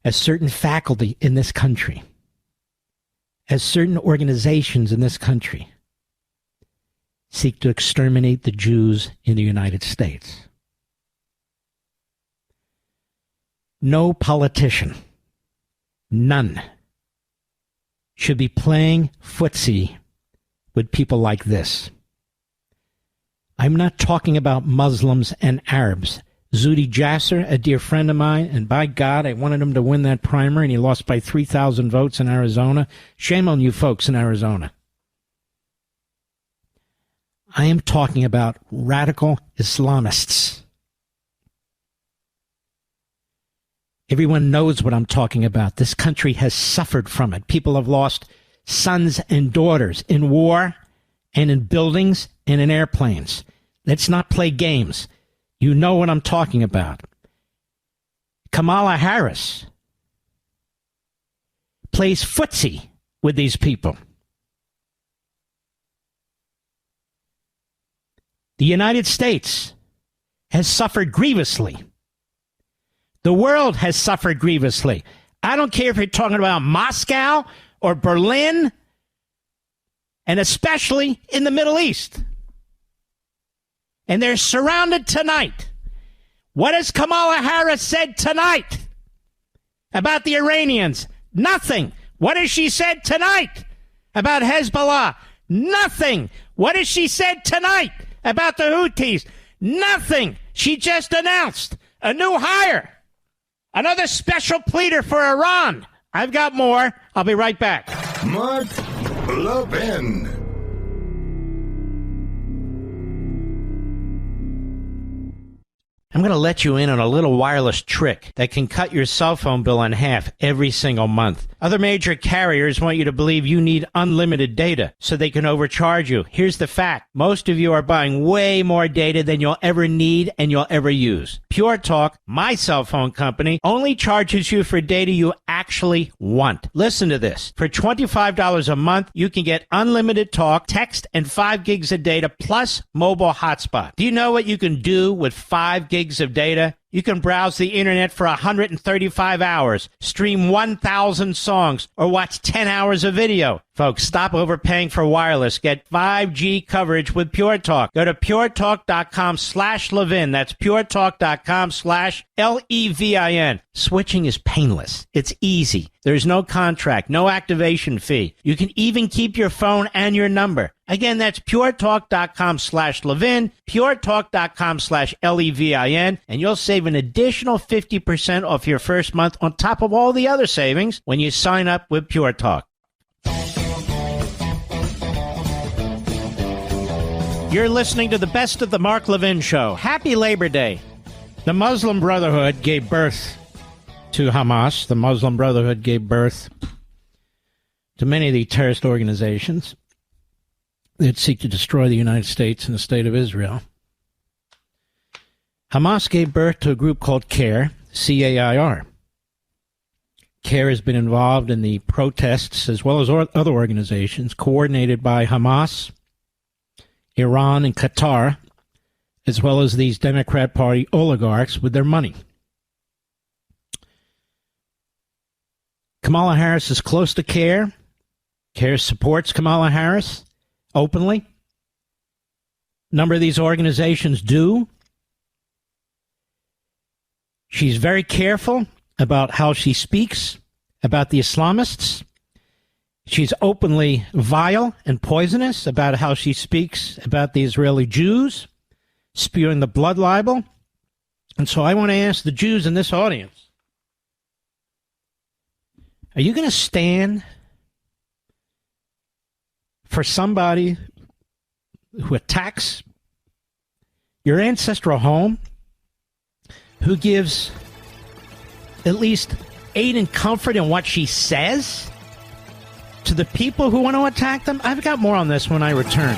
as certain faculty in this country, as certain organizations in this country seek to exterminate the Jews in the United States. No politician, none, should be playing footsie with people like this. I'm not talking about Muslims and Arabs. Zuhdi Jasser, a dear friend of mine, and by God, I wanted him to win that primary, and he lost by 3,000 votes in Arizona. Shame on you folks in Arizona. I am talking about radical Islamists. Everyone knows what I'm talking about. This country has suffered from it. People have lost sons and daughters in war and in buildings and in airplanes. Let's not play games. You know what I'm talking about. Kamala Harris plays footsie with these people. The United States has suffered grievously. The world has suffered grievously. I don't care if you're talking about Moscow or Berlin, and especially in the Middle East. And they're surrounded tonight. What has Kamala Harris said tonight about the Iranians? Nothing. What has she said tonight about Hezbollah? Nothing. What has she said tonight about the Houthis? Nothing. She just announced a new hire. Another special pleader for Iran. I've got more. I'll be right back. Mark Levin. I'm going to let you in on a little wireless trick that can cut your cell phone bill in half every single month. Other major carriers want you to believe you need unlimited data so they can overcharge you. Here's the fact. Most of you are buying way more data than you'll ever need and you'll ever use. Pure Talk, my cell phone company, only charges you for data you actually want. Listen to this. For $25 a month, you can get unlimited talk, text, and 5 gigs of data plus mobile hotspot. Do you know what you can do with 5 gigs of data? You can browse the internet for 135 hours, stream 1,000 songs, or watch 10 hours of video. Folks, stop overpaying for wireless. Get 5G coverage with Pure Talk. Go to puretalk.com/Levin. That's puretalk.com/Levin. Switching is painless. It's easy. There's no contract, no activation fee. You can even keep your phone and your number. Again, that's puretalk.com/Levin, puretalk.com/Levin, and you'll save an additional 50% off your first month on top of all the other savings when you sign up with Pure Talk. You're listening to the best of the Mark Levin Show. Happy Labor Day. The Muslim Brotherhood gave birth to Hamas. The Muslim Brotherhood gave birth to many of the terrorist organizations that seek to destroy the United States and the State of Israel. Hamas gave birth to a group called CAIR, C-A-I-R. CAIR has been involved in the protests as well as other organizations coordinated by Hamas, Iran, and Qatar, as well as these Democrat Party oligarchs with their money. Kamala Harris is close to CAIR. CAIR supports Kamala Harris openly. A number of these organizations do. She's very careful about how she speaks about the Islamists. She's openly vile and poisonous about how she speaks about the Israeli Jews, spewing the blood libel. And so I want to ask the Jews in this audience, are you going to stand for somebody who attacks your ancestral home, who gives at least aid and comfort in what she says to the people who want to attack them? I've got more on this when I return.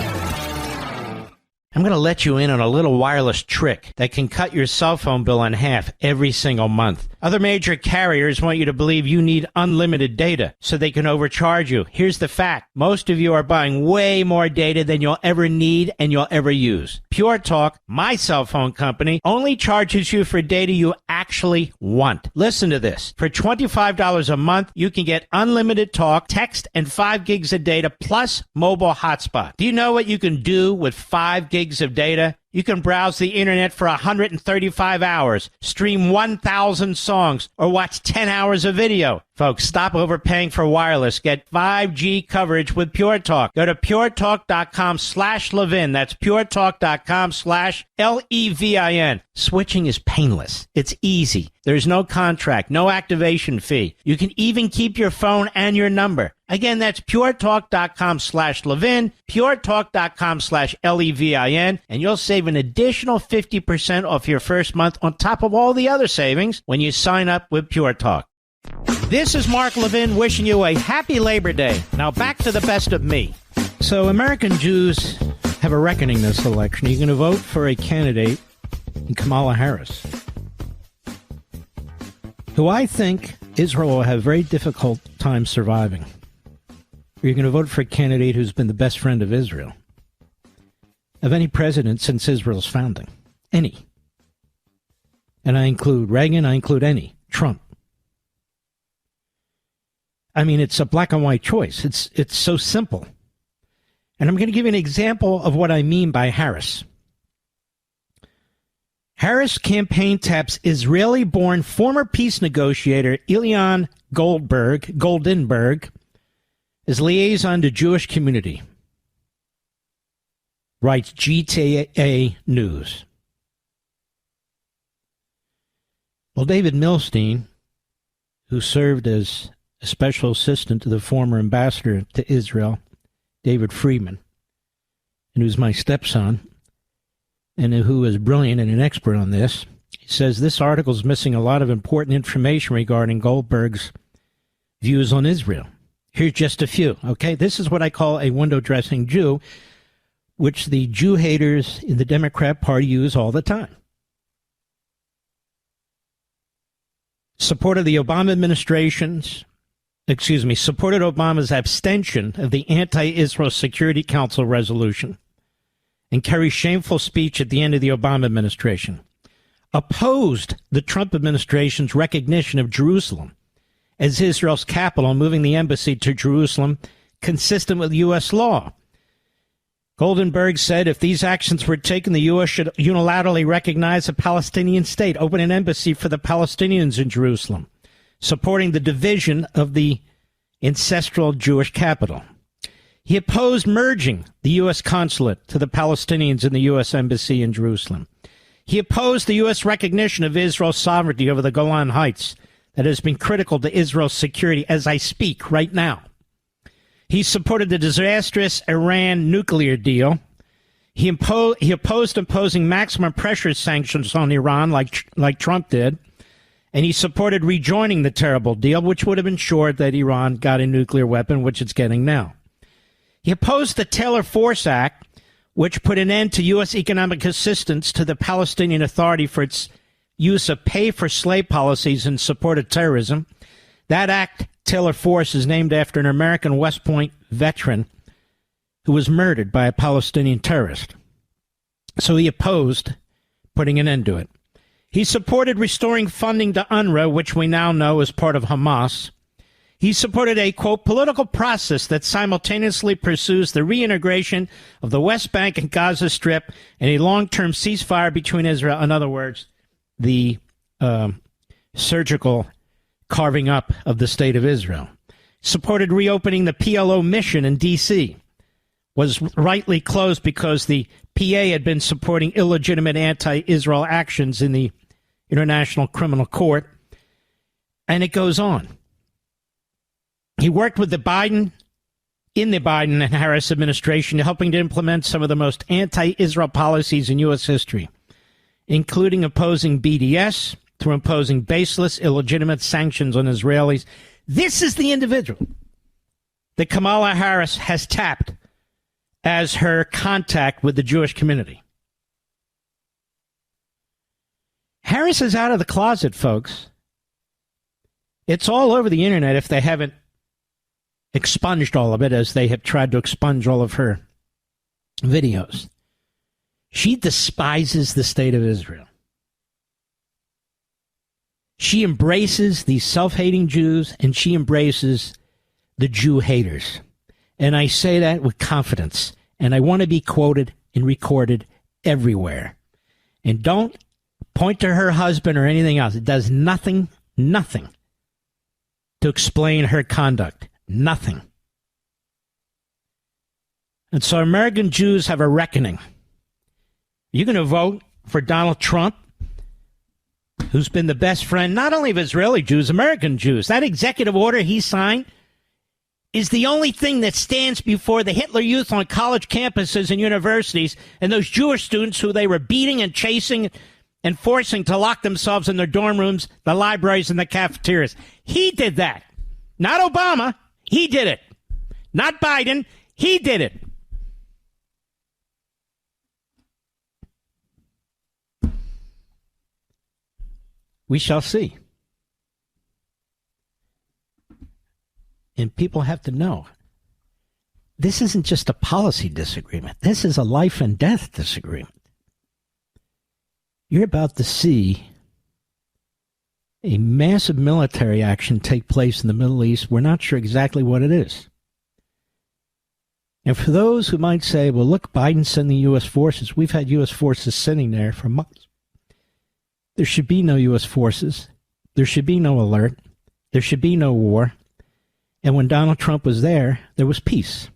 I'm going to let you in on a little wireless trick that can cut your cell phone bill in half every single month. Other major carriers want you to believe you need unlimited data so they can overcharge you. Here's the fact. Most of you are buying way more data than you'll ever need and you'll ever use. Pure Talk, my cell phone company, only charges you for data you actually want. Listen to this. For $25 a month, you can get unlimited talk, text, and 5 gigs of data plus mobile hotspot. Do you know what you can do with 5 gigs of data? You can browse the internet for 135 hours, stream 1,000 songs, or watch 10 hours of video. Folks, stop overpaying for wireless. Get 5G coverage with Pure Talk. Go to puretalk.com/Levin. That's puretalk.com/Levin. Switching is painless. It's easy. There's no contract, no activation fee. You can even keep your phone and your number. Again, that's puretalk.com/Levin, puretalk.com/Levin, and you'll save an additional 50% off your first month on top of all the other savings when you sign up with Pure Talk. This is Mark Levin wishing you a happy Labor Day. Now back to the best of me. So American Jews have a reckoning this election. You're going to vote for a candidate, Kamala Harris, who I think Israel will have a very difficult time surviving. You're going to vote for a candidate who's been the best friend of Israel, of any president since Israel's founding. Any. And I include Reagan, I include any. Trump. I mean, it's a black and white choice. It's so simple. And I'm going to give you an example of what I mean by Harris. Harris campaign taps Israeli-born former peace negotiator Elian Goldenberg as liaison to Jewish community, writes GTA News. Well, David Milstein, who served as a special assistant to the former ambassador to Israel, David Friedman, and who's my stepson, and who is brilliant and an expert on this, he says this article is missing a lot of important information regarding Goldberg's views on Israel. Here's just a few, okay? This is what I call a window-dressing Jew, which the Jew haters in the Democrat Party use all the time. Supported Obama's abstention of the anti-Israel Security Council resolution and carried shameful speech at the end of the Obama administration. opposed the Trump administration's recognition of Jerusalem as Israel's capital, moving the embassy to Jerusalem consistent with U.S. law. Goldenberg said if these actions were taken, the U.S. should unilaterally recognize a Palestinian state, open an embassy for the Palestinians in Jerusalem, supporting the division of the ancestral Jewish capital. He opposed merging the U.S. consulate to the Palestinians in the U.S. embassy in Jerusalem. He opposed the U.S. recognition of Israel's sovereignty over the Golan Heights that has been critical to Israel's security as I speak right now. He supported the disastrous Iran nuclear deal. He opposed imposing maximum pressure sanctions on Iran like Trump did. And he supported rejoining the terrible deal, which would have ensured that Iran got a nuclear weapon, which it's getting now. He opposed the Taylor Force Act, which put an end to U.S. economic assistance to the Palestinian Authority for its use of pay-for-slave policies in support of terrorism. That act, Taylor Force, is named after an American West Point veteran who was murdered by a Palestinian terrorist. So he opposed putting an end to it. He supported restoring funding to UNRWA, which we now know is part of Hamas. He supported a, quote, political process that simultaneously pursues the reintegration of the West Bank and Gaza Strip and a long-term ceasefire between Israel, in other words, the surgical carving up of the state of Israel. Supported reopening the PLO mission in D.C., was rightly closed because the PA had been supporting illegitimate anti-Israel actions in the International Criminal Court, and it goes on. He worked with the Biden and Harris administration, helping to implement some of the most anti-Israel policies in U.S. history, including opposing BDS, through imposing baseless, illegitimate sanctions on Israelis. This is the individual that Kamala Harris has tapped as her contact with the Jewish community. Harris is out of the closet, folks. It's all over the internet if they haven't expunged all of it, as they have tried to expunge all of her videos. She despises the state of Israel. She embraces these self-hating Jews, and she embraces the Jew haters. And I say that with confidence. And I want to be quoted and recorded everywhere. And don't point to her husband or anything else. It does nothing to explain her conduct. Nothing. And so American Jews have a reckoning. You're going to vote for Donald Trump, who's been the best friend not only of Israeli Jews, American Jews. That executive order he signed is the only thing that stands before the Hitler Youth on college campuses and universities and those Jewish students who they were beating and chasing and forcing to lock themselves in their dorm rooms, the libraries, and the cafeterias. He did that. Not Obama. He did it. Not Biden. He did it. We shall see. And people have to know, this isn't just a policy disagreement. This is a life and death disagreement. You're about to see a massive military action take place in the Middle East. We're not sure exactly what it is. And for those who might say, well, look, Biden's sending U.S. forces. We've had U.S. forces sitting there for months. There should be no U.S. forces. There should be no alert. There should be no war. And when Donald Trump was there was peace.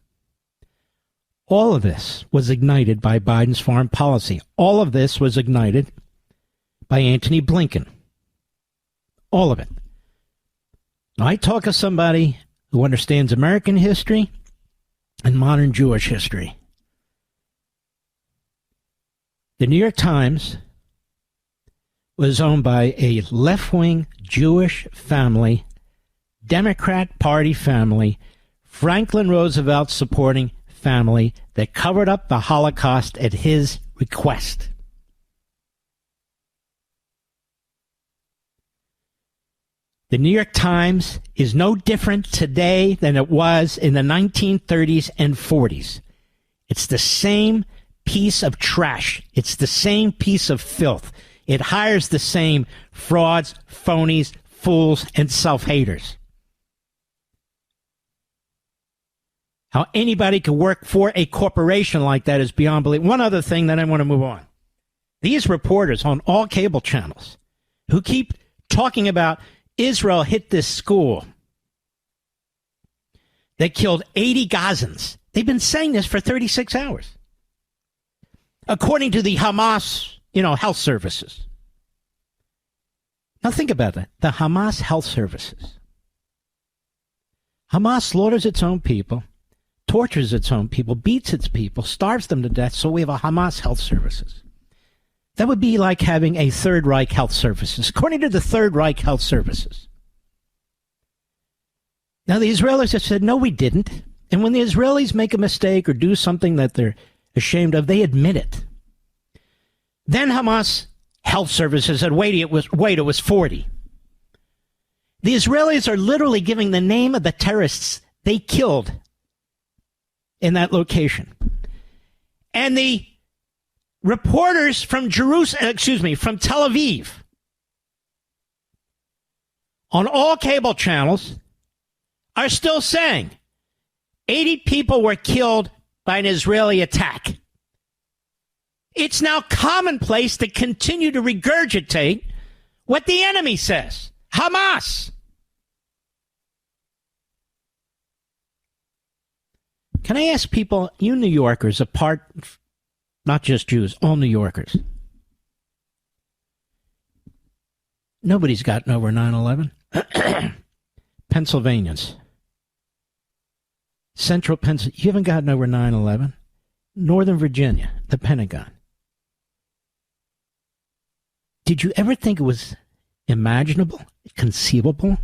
All of this was ignited by Biden's foreign policy. All of this was ignited by Antony Blinken. All of it. Now, I talk to somebody who understands American history and modern Jewish history. The New York Times was owned by a left-wing Jewish family, Democrat Party family, Franklin Roosevelt supporting family that covered up the Holocaust at his request. The New York Times is no different today than it was in the 1930s and 40s. It's the same piece of trash. It's the same piece of filth. It hires the same frauds, phonies, fools, and self-haters. How anybody could work for a corporation like that is beyond belief. One other thing, then I want to move on. These reporters on all cable channels who keep talking about Israel hit this school that killed 80 Gazans. They've been saying this for 36 hours. According to the Hamas, health services. Now think about that. The Hamas health services. Hamas slaughters its own people, tortures its own people, beats its people, starves them to death, so we have a Hamas health services. That would be like having a Third Reich health services, according to the Third Reich health services. Now, the Israelis have said, no, we didn't. And when the Israelis make a mistake or do something that they're ashamed of, they admit it. Then Hamas health services said, wait, it was 40. The Israelis are literally giving the name of the terrorists they killed in that location. And the reporters from from Tel Aviv, on all cable channels, are still saying 80 people were killed by an Israeli attack. It's now commonplace to continue to regurgitate what the enemy says. Hamas. Can I ask people, you New Yorkers, apart, not just Jews, all New Yorkers, nobody's gotten over 9/11. Pennsylvanians. Central Pennsylvania, you haven't gotten over 9/11. Northern Virginia, the Pentagon. Did you ever think it was imaginable, conceivable,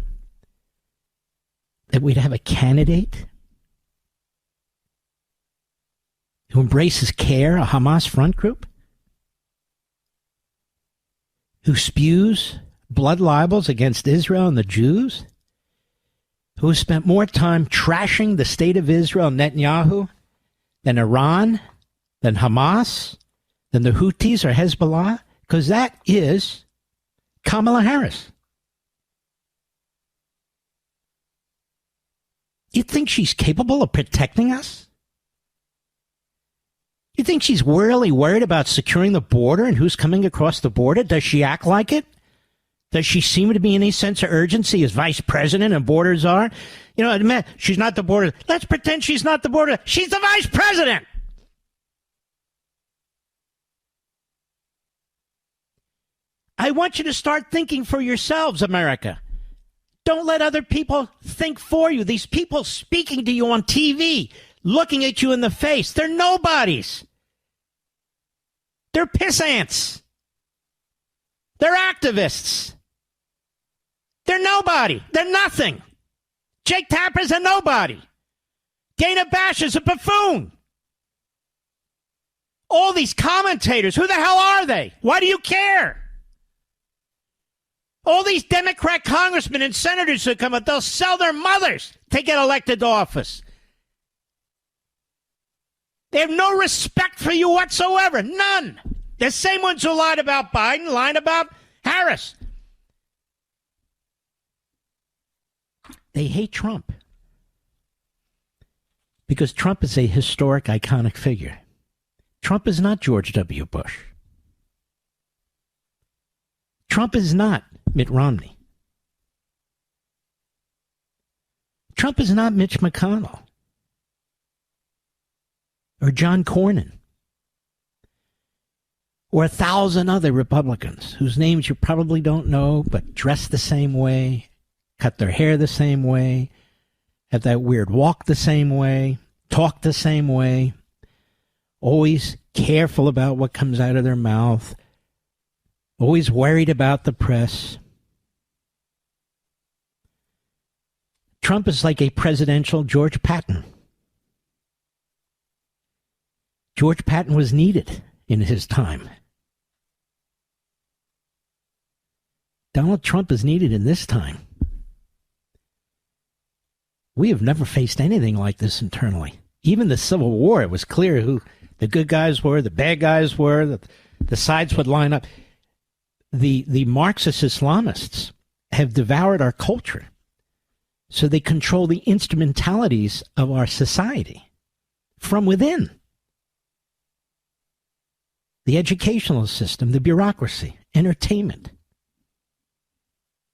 that we'd have a candidate who embraces CARE, a Hamas front group, who spews blood libels against Israel and the Jews, who has spent more time trashing the state of Israel, Netanyahu, than Iran, than Hamas, than the Houthis or Hezbollah? Because that is Kamala Harris. You think she's capable of protecting us? You think she's really worried about securing the border and who's coming across the border? Does she act like it? Does she seem to be any sense of urgency as vice president and borders are? Admit she's not the border. Let's pretend she's not the border. She's the vice president. I want you to start thinking for yourselves, America. Don't let other people think for you. These people speaking to you on TV, looking at you in the face, they're nobodies. They're pissants. They're activists. They're nobody. They're nothing. Jake Tapper's a nobody. Dana Bash is a buffoon. All these commentators, who the hell are they? Why do you care? All these Democrat congressmen and senators who come up, they'll sell their mothers to get elected to office. They have no respect for you whatsoever. None. The same ones who lied about Biden, lying about Harris. They hate Trump because Trump is a historic, iconic figure. Trump is not George W. Bush. Trump is not Mitt Romney. Trump is not Mitch McConnell or John Cornyn or 1,000 other Republicans whose names you probably don't know, but dress the same way, cut their hair the same way, have that weird walk the same way, talk the same way, always careful about what comes out of their mouth, always worried about the press. Trump is like a presidential George Patton. George Patton was needed in his time. Donald Trump is needed in this time. We have never faced anything like this internally. Even the Civil War, it was clear who the good guys were, the bad guys were, the sides would line up. the Marxist Islamists have devoured our culture. So they control the instrumentalities of our society from within. The educational system, the bureaucracy, entertainment,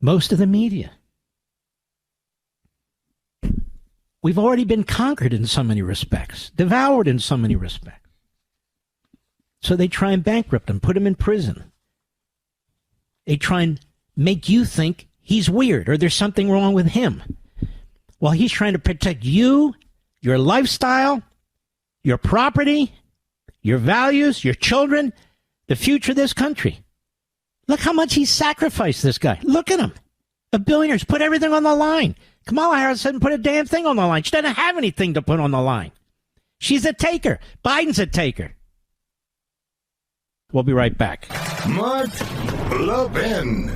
most of the media. We've already been conquered in so many respects, devoured in so many respects. So they try and bankrupt him, put him in prison. They try and make you think he's weird or there's something wrong with him. While he's trying to protect you, your lifestyle, your property, your values, your children, the future of this country. Look how much he sacrificed, this guy. Look at him. A billionaire's put everything on the line. Kamala Harris didn't put a damn thing on the line. She doesn't have anything to put on the line. She's a taker. Biden's a taker. We'll be right back. Mark Levin.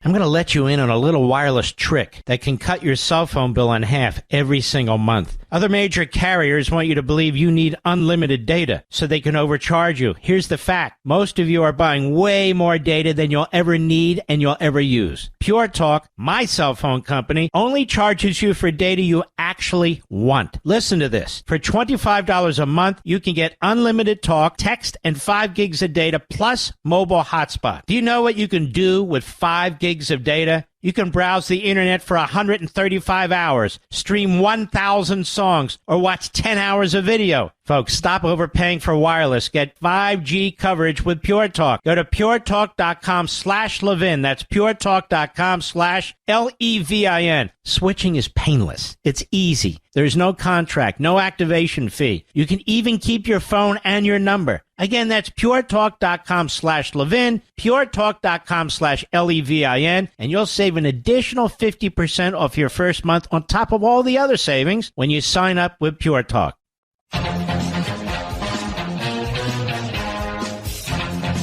I'm going to let you in on a little wireless trick that can cut your cell phone bill in half every single month. Other major carriers want you to believe you need unlimited data so they can overcharge you. Here's the fact. Most of you are buying way more data than you'll ever need and you'll ever use. Pure Talk, my cell phone company, only charges you for data you actually want. Listen to this. For $25 a month, you can get unlimited talk, text, and 5 gigs of data plus mobile hotspot. Do you know what you can do with 5 gigs of data? You can browse the internet for 135 hours, stream 1,000 songs, or watch 10 hours of video. Folks, stop overpaying for wireless. Get 5G coverage with Pure Talk. Go to puretalk.com/Levin. That's puretalk.com/LEVIN. Switching is painless. It's easy. There's no contract, no activation fee. You can even keep your phone and your number. Again, that's puretalk.com/Levin, puretalk.com/LEVIN, and you'll save an additional 50% off your first month on top of all the other savings when you sign up with Pure Talk.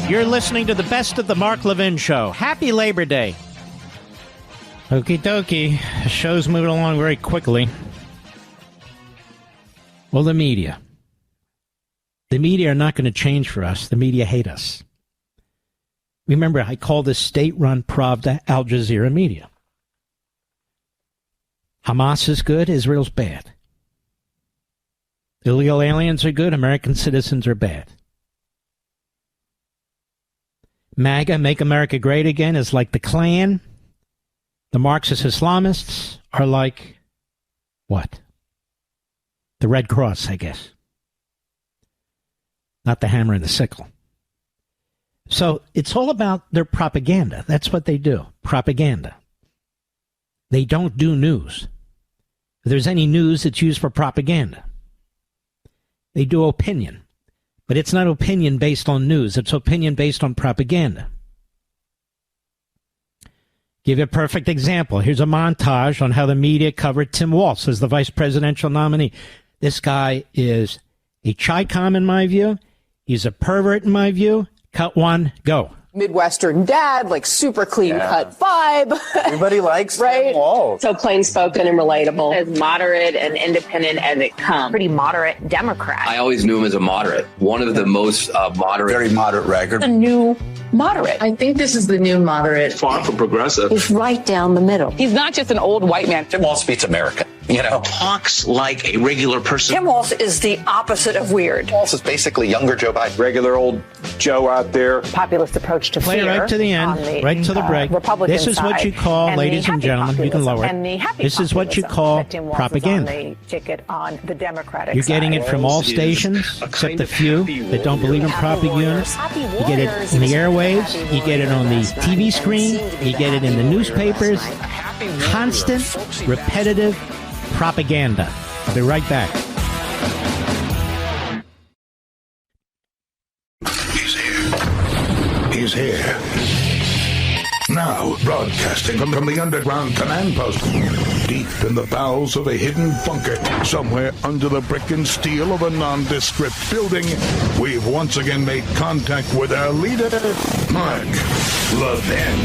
You're listening to the best of the Mark Levin Show. Happy Labor Day. Okie dokie. The show's moving along very quickly. Well, the media. The media are not going to change for us. The media hate us. Remember, I call this state-run Pravda Al Jazeera media. Hamas is good, Israel's bad. Illegal aliens are good, American citizens are bad. MAGA, Make America Great Again, is like the Klan. The Marxist Islamists are like, what? The Red Cross, I guess. Not the hammer and the sickle. So it's all about their propaganda. That's what they do, propaganda. They don't do news. If there's any news, it's used for propaganda. They do opinion. But it's not opinion based on news. It's opinion based on propaganda. Give you a perfect example. Here's a montage on how the media covered Tim Walz as the vice presidential nominee. This guy is a chicom in my view. He's a pervert in my view. Cut one, go. Midwestern dad, like super clean cut vibe. Everybody likes right? Walz. So plain spoken and relatable. As moderate and independent as it comes. Pretty moderate Democrat. I always knew him as a moderate. One of the most moderate. Very moderate record. A new moderate. I think this is the new moderate. Far from progressive. He's right down the middle. He's not just an old white man. Tim Walz beats America. You know, Talks like a regular person. Tim Walz is the opposite of weird. Walz is basically younger Joe Biden. Regular old Joe out there. Populist approach to Play fear. Right to the end, right to the break. Republican this is what you call, ladies and gentlemen, you can lower it. This is what you call propaganda. Ticket on the Democratic You're getting side. it from all stations, except the few that don't believe in propaganda. You get it in the airwaves. You get it on the TV screen. You get it in the newspapers. Constant, repetitive propaganda. I'll be right back. He's here. Now, broadcasting from the underground command post, deep in the bowels of a hidden bunker, somewhere under the brick and steel of a nondescript building, we've once again made contact with our leader, Mark Levin.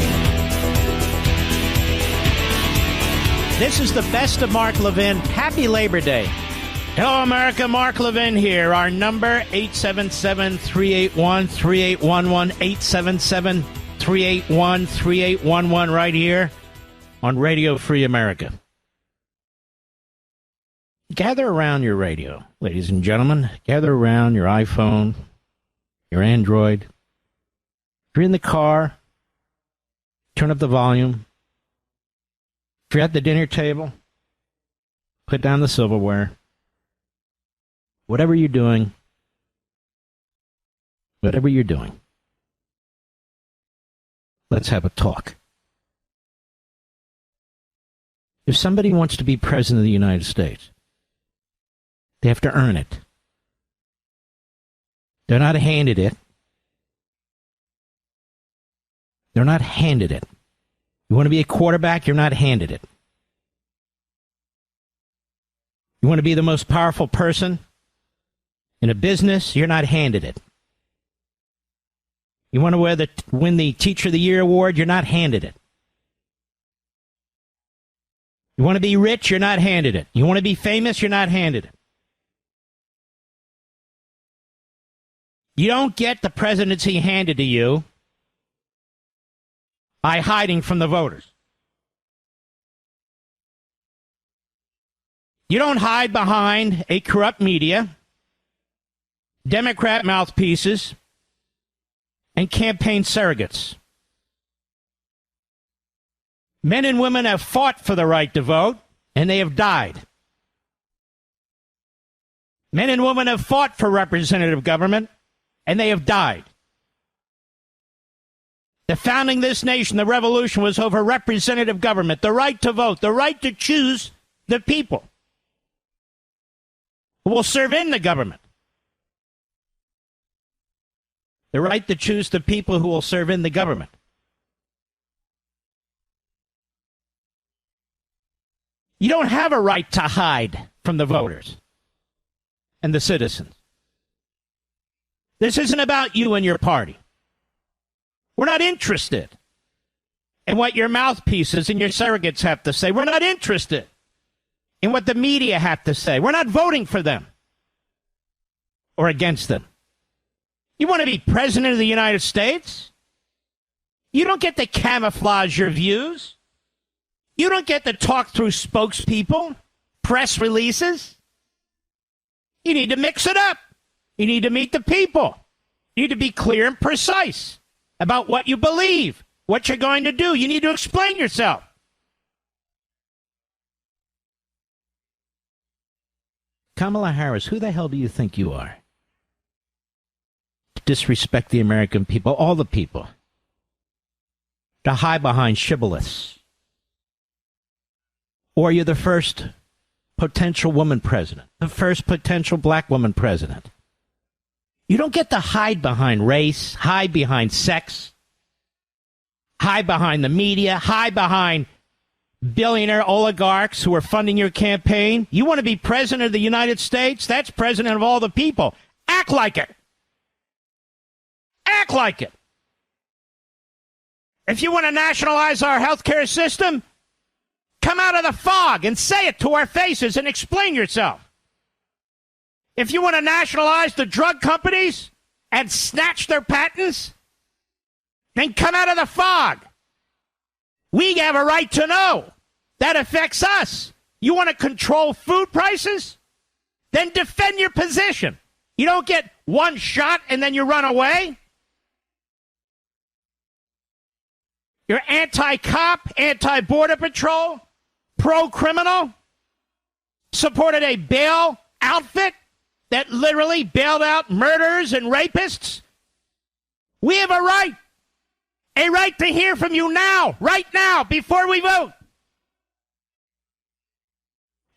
This is the best of Mark Levin. Happy Labor Day. Hello, America. Mark Levin here. Our number, 877-381-3811, 877-381-3811, right here on Radio Free America. Gather around your radio, ladies and gentlemen. Gather around your iPhone, your Android. If you're in the car, turn up the volume. If you're at the dinner table, put down the silverware. Whatever you're doing, let's have a talk. If somebody wants to be president of the United States, they have to earn it. They're not handed it. They're not handed it. You want to be a quarterback, you're not handed it. You want to be the most powerful person in a business, you're not handed it. You want to win the Teacher of the Year award, you're not handed it. You want to be rich, you're not handed it. You want to be famous, you're not handed it. You don't get the presidency handed to you by hiding from the voters. You don't hide behind a corrupt media, Democrat mouthpieces, and campaign surrogates. Men and women have fought for the right to vote, and they have died. Men and women have fought for representative government, and they have died. The founding of this nation, the revolution, was over representative government, the right to vote, the right to choose the people who will serve in the government. The right to choose the people who will serve in the government. You don't have a right to hide from the voters and the citizens. This isn't about you and your party. We're not interested in what your mouthpieces and your surrogates have to say. We're not interested in what the media have to say. We're not voting for them or against them. You want to be president of the United States? You don't get to camouflage your views. You don't get to talk through spokespeople, press releases. You need to mix it up. You need to meet the people. You need to be clear and precise about what you believe, what you're going to do. You need to explain yourself. Kamala Harris, who the hell do you think you are? To disrespect the American people, all the people. To hide behind shibboleths. Or you're the first potential woman president, the first potential black woman president. You don't get to hide behind race, hide behind sex, hide behind the media, hide behind billionaire oligarchs who are funding your campaign. You want to be president of the United States? That's president of all the people. Act like it. Act like it. If you want to nationalize our healthcare system, come out of the fog and say it to our faces and explain yourself. If you want to nationalize the drug companies and snatch their patents, then come out of the fog. We have a right to know. That affects us. You want to control food prices? Then defend your position. You don't get one shot and then you run away. You're anti-cop, anti-border patrol, pro-criminal, supported a bail outfit that literally bailed out murderers and rapists. We have a right to hear from you now, right now, before we vote.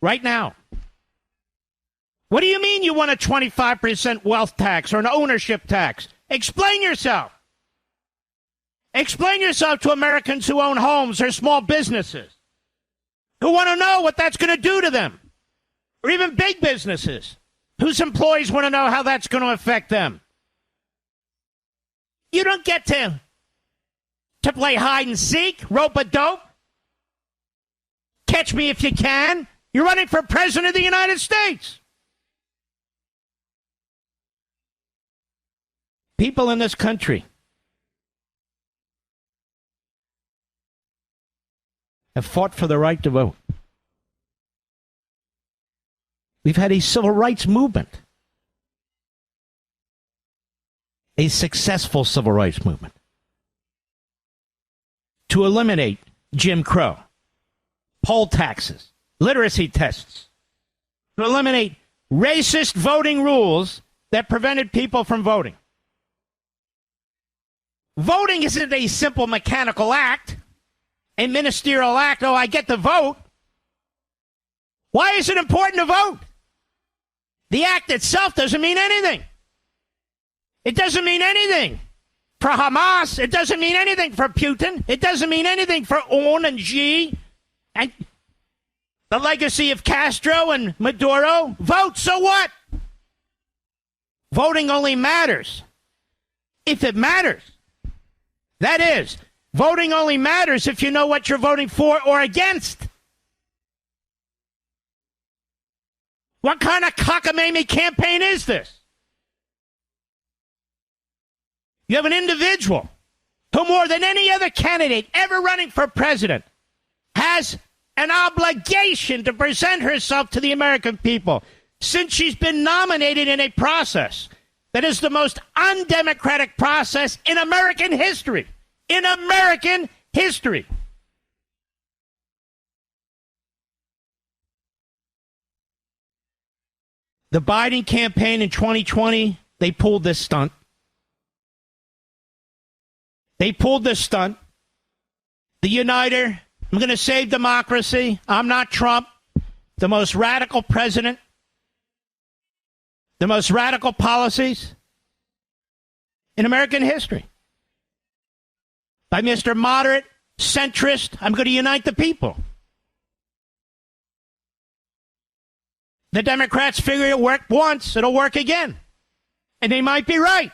Right now. What do you mean you want a 25% wealth tax or an ownership tax? Explain yourself. Explain yourself to Americans who own homes or small businesses, who want to know what that's going to do to them, or even big businesses whose employees want to know how that's going to affect them. You don't get to play hide and seek, rope-a-dope, catch me if you can. You're running for president of the United States. People in this country have fought for the right to vote. We've had a civil rights movement, a successful civil rights movement, to eliminate Jim Crow, poll taxes, literacy tests, to eliminate racist voting rules that prevented people from voting. Voting isn't a simple mechanical act, a ministerial act. Oh, I get to vote. Why is it important to vote? The act itself doesn't mean anything. It doesn't mean anything for Hamas. It doesn't mean anything for Putin. It doesn't mean anything for Un and Xi and the legacy of Castro and Maduro. Vote, so what? Voting only matters if it matters. That is, voting only matters if you know what you're voting for or against. What kind of cockamamie campaign is this? You have an individual who, more than any other candidate ever running for president, has an obligation to present herself to the American people, since she's been nominated in a process that is the most undemocratic process in American history. In American history. The Biden campaign in 2020, they pulled this stunt. They pulled this stunt. The uniter, I'm going to save democracy. I'm not Trump. The most radical president. The most radical policies in American history. By Mr. Moderate, centrist, I'm going to unite the people. The Democrats figure it worked once, it'll work again. And they might be right.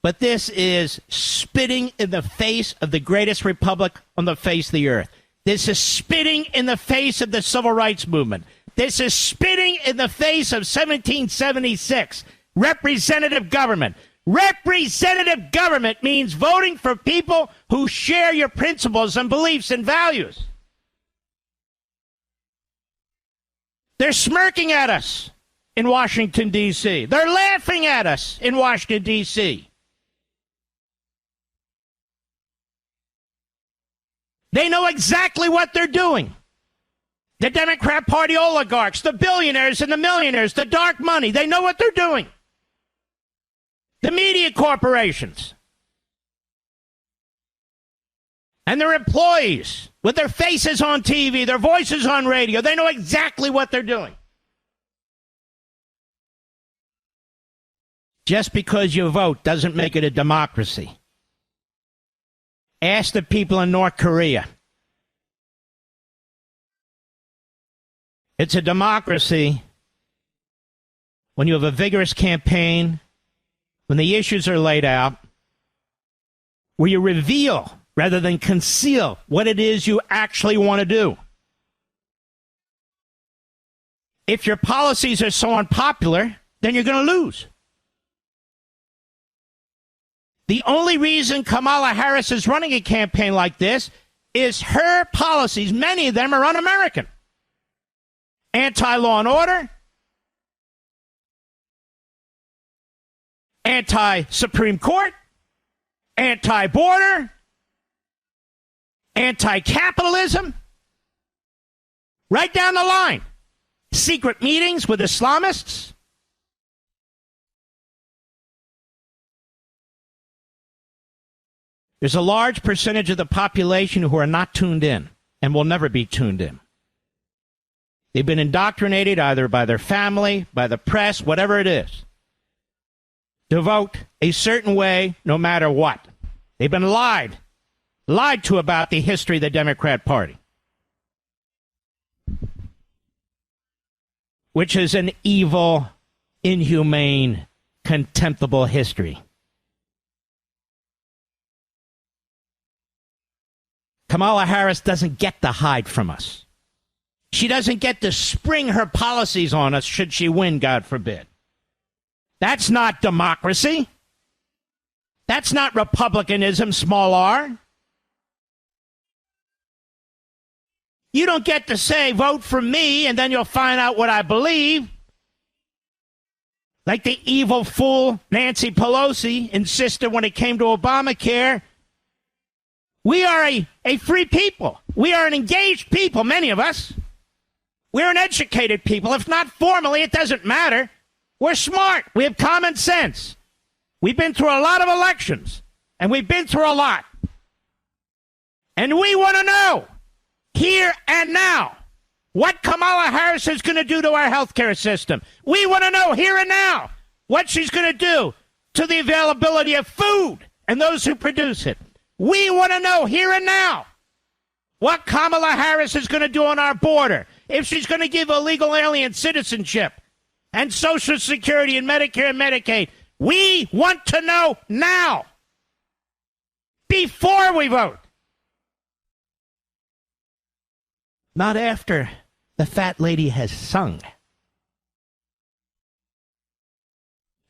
But this is spitting in the face of the greatest republic on the face of the earth. This is spitting in the face of the civil rights movement. This is spitting in the face of 1776, representative government. Representative government means voting for people who share your principles and beliefs and values. They're smirking at us in Washington, D.C. They're laughing at us in Washington, D.C. They know exactly what they're doing. The Democrat Party oligarchs, the billionaires and the millionaires, the dark money, they know what they're doing. The media corporations and their employees with their faces on TV, their voices on radio, they know exactly what they're doing. Just because you vote doesn't make it a democracy. Ask the people in North Korea. It's a democracy when you have a vigorous campaign, when the issues are laid out, where you reveal rather than conceal what it is you actually want to do. If your policies are so unpopular, then you're going to lose. The only reason Kamala Harris is running a campaign like this is her policies, many of them are un-American. Anti-law and order, anti-Supreme Court, anti-border, anti-capitalism, right down the line. Secret meetings with Islamists. There's a large percentage of the population who are not tuned in and will never be tuned in. They've been indoctrinated either by their family, by the press, whatever it is, to vote a certain way no matter what. They've been lied to about the history of the Democrat Party, which is an evil, inhumane, contemptible history. Kamala Harris doesn't get to hide from us. She doesn't get to spring her policies on us should she win, God forbid. That's not democracy. That's not republicanism, small r. You don't get to say, vote for me, and then you'll find out what I believe. Like the evil fool Nancy Pelosi insisted when it came to Obamacare. We are a free people. We are an engaged people, many of us. We're an educated people. If not formally, it doesn't matter. We're smart. We have common sense. We've been through a lot of elections, and we've been through a lot. And we want to know, here and now, what Kamala Harris is going to do to our health care system. We want to know here and now what she's going to do to the availability of food and those who produce it. We want to know here and now what Kamala Harris is going to do on our border, if she's going to give illegal alien citizenship and Social Security and Medicare and Medicaid. We want to know now, before we vote. Not after the fat lady has sung.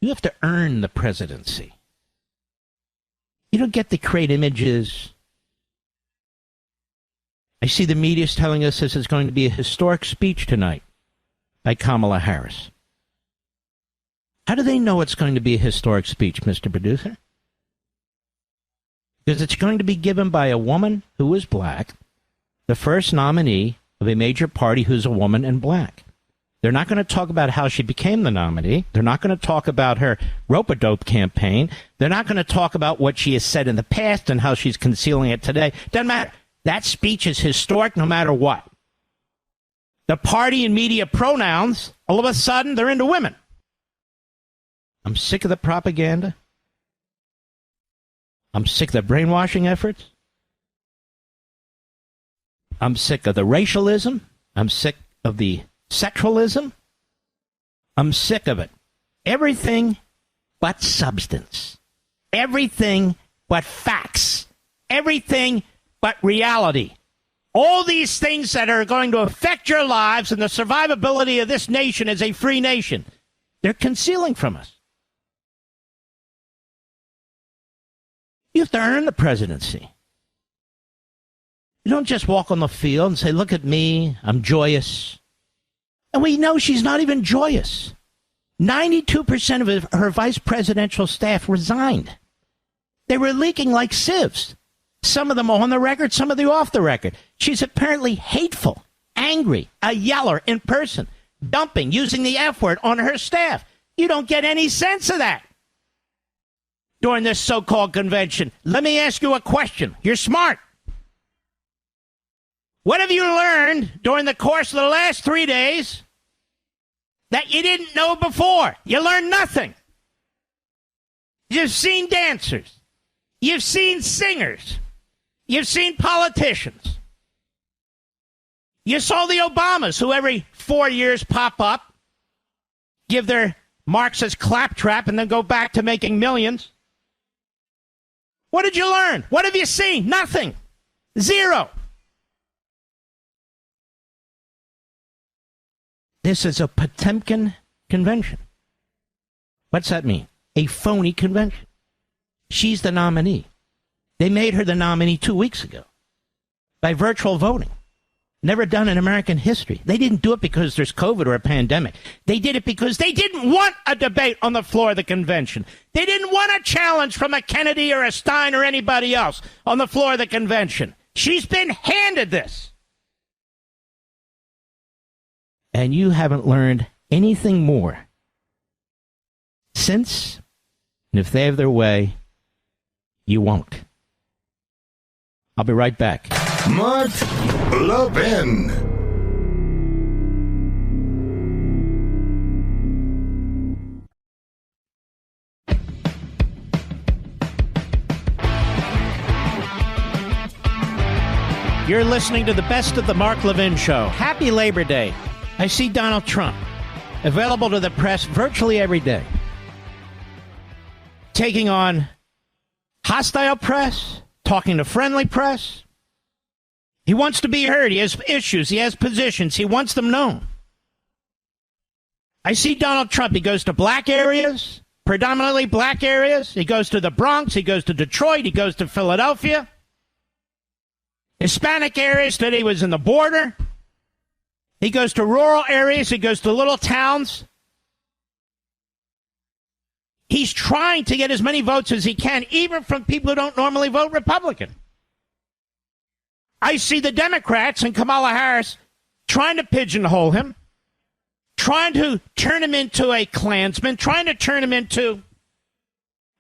You have to earn the presidency. You don't get to create images. I see the media's telling us this is going to be a historic speech tonight by Kamala Harris. How do they know it's going to be a historic speech, Mr. Producer? Because it's going to be given by a woman who is black, the first nominee of a major party who's a woman and black. They're not going to talk about how she became the nominee. They're not going to talk about her rope-a-dope campaign. They're not going to talk about what she has said in the past and how she's concealing it today. Doesn't matter. That speech is historic no matter what. The party and media pronouns, all of a sudden, they're into women. I'm sick of the propaganda. I'm sick of the brainwashing efforts. I'm sick of the racialism. I'm sick of the sexualism. I'm sick of it. Everything but substance. Everything but facts. Everything but reality. All these things that are going to affect your lives and the survivability of this nation as a free nation, they're concealing from us. You have to earn the presidency. You don't just walk on the field and say, look at me, I'm joyous. And we know she's not even joyous. 92% of her vice presidential staff resigned. They were leaking like sieves. Some of them on the record, some of them off the record. She's apparently hateful, angry, a yeller in person, dumping, using the F word on her staff. You don't get any sense of that during this so-called convention. Let me ask you a question. You're smart. What have you learned during the course of the last 3 days that you didn't know before? You learned nothing. You've seen dancers. You've seen singers. You've seen politicians. You saw the Obamas, who every 4 years pop up, give their Marxist claptrap, and then go back to making millions. What did you learn? What have you seen? Nothing. Zero. This is a Potemkin convention. What's that mean? A phony convention. She's the nominee. They made her the nominee 2 weeks ago by virtual voting. Never done in American history. They didn't do it because there's COVID or a pandemic. They did it because they didn't want a debate on the floor of the convention. They didn't want a challenge from a Kennedy or a Stein or anybody else on the floor of the convention. She's been handed this. And you haven't learned anything more since, and if they have their way, you won't. I'll be right back. Mark Levin. You're listening to the best of the Mark Levin Show. Happy Labor Day. I see Donald Trump, available to the press virtually every day, taking on hostile press, talking to friendly press. He wants to be heard. He has issues. He has positions. He wants them known. I see Donald Trump. He goes to black areas, predominantly black areas. He goes to the Bronx. He goes to Detroit. He goes to Philadelphia. Hispanic areas that he was in the border. He goes to rural areas. He goes to little towns. He's trying to get as many votes as he can, even from people who don't normally vote Republican. I see the Democrats and Kamala Harris trying to pigeonhole him, trying to turn him into a Klansman, trying to turn him into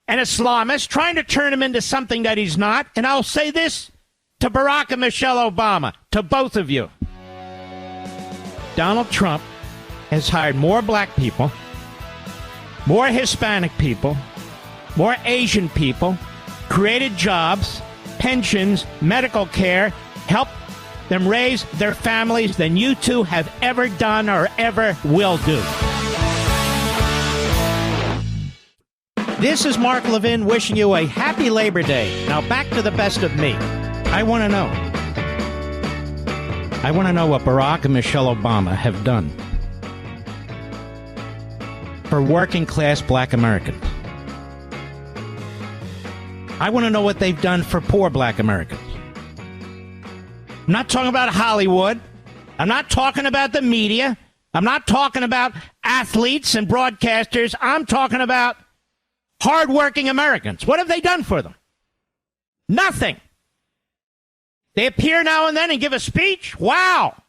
an Islamist, trying to turn him into something that he's not. And I'll say this to Barack and Michelle Obama, to both of you. Donald Trump has hired more black people, more Hispanic people, more Asian people, created jobs, pensions, medical care, helped them raise their families than you two have ever done or ever will do. This is Mark Levin wishing you a happy Labor Day. Now back to the best of me. I want to know. I want to know what Barack and Michelle Obama have done for working class black Americans. I want to know what they've done for poor black Americans. I'm not talking about Hollywood. I'm not talking about the media. I'm not talking about athletes and broadcasters. I'm talking about hardworking Americans. What have they done for them? Nothing. They appear now and then and give a speech. Wow.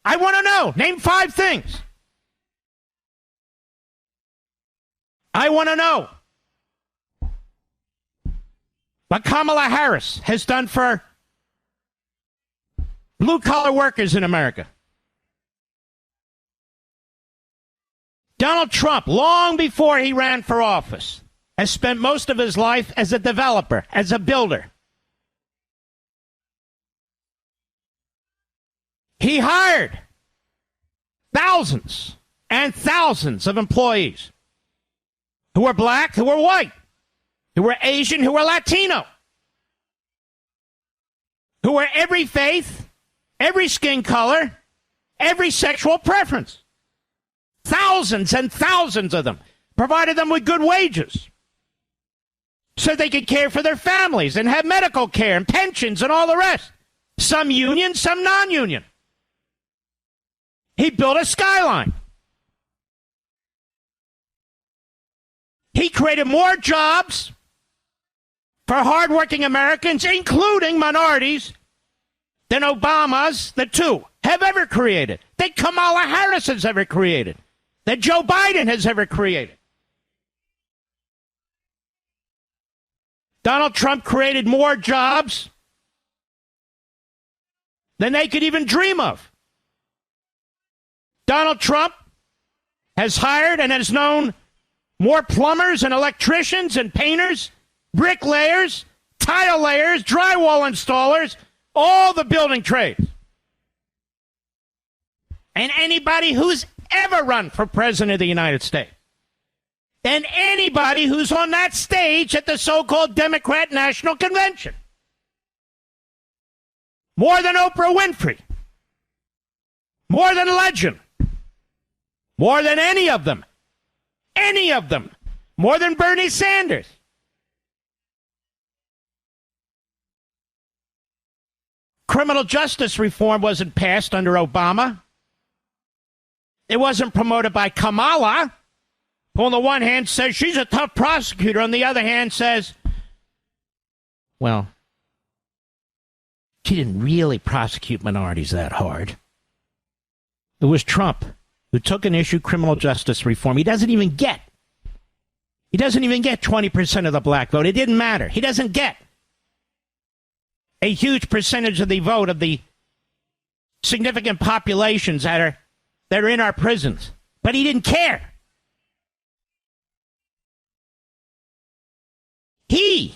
I want to know. Name 5 things. I want to know what Kamala Harris has done for blue-collar workers in America. Donald Trump, long before he ran for office, has spent most of his life as a developer, as a builder. He hired thousands and thousands of employees who were black, who were white, who were Asian, who were Latino, who were every faith, every skin color, every sexual preference. Thousands and thousands of them. Provided them with good wages so they could care for their families and have medical care and pensions and all the rest. Some union, some non-union. He built a skyline. He created more jobs for hardworking Americans, including minorities, than Obama's, the two, have ever created, that Kamala Harris has ever created, that Joe Biden has ever created. Donald Trump created more jobs than they could even dream of. Donald Trump has hired and has known more plumbers and electricians and painters, bricklayers, tile layers, drywall installers, all the building trades. And anybody who's ever run for president of the United States. Than anybody who's on that stage at the so-called Democrat National Convention. More than Oprah Winfrey. More than Legend. More than any of them. Any of them. More than Bernie Sanders. Criminal justice reform wasn't passed under Obama. It wasn't promoted by Kamala, who on the one hand says she's a tough prosecutor, on the other hand says, well, she didn't really prosecute minorities that hard. It was Trump who took and issued criminal justice reform. He doesn't even get 20% of the black vote. It didn't matter. He doesn't get a huge percentage of the vote of the significant populations that are in our prisons. But he didn't care. He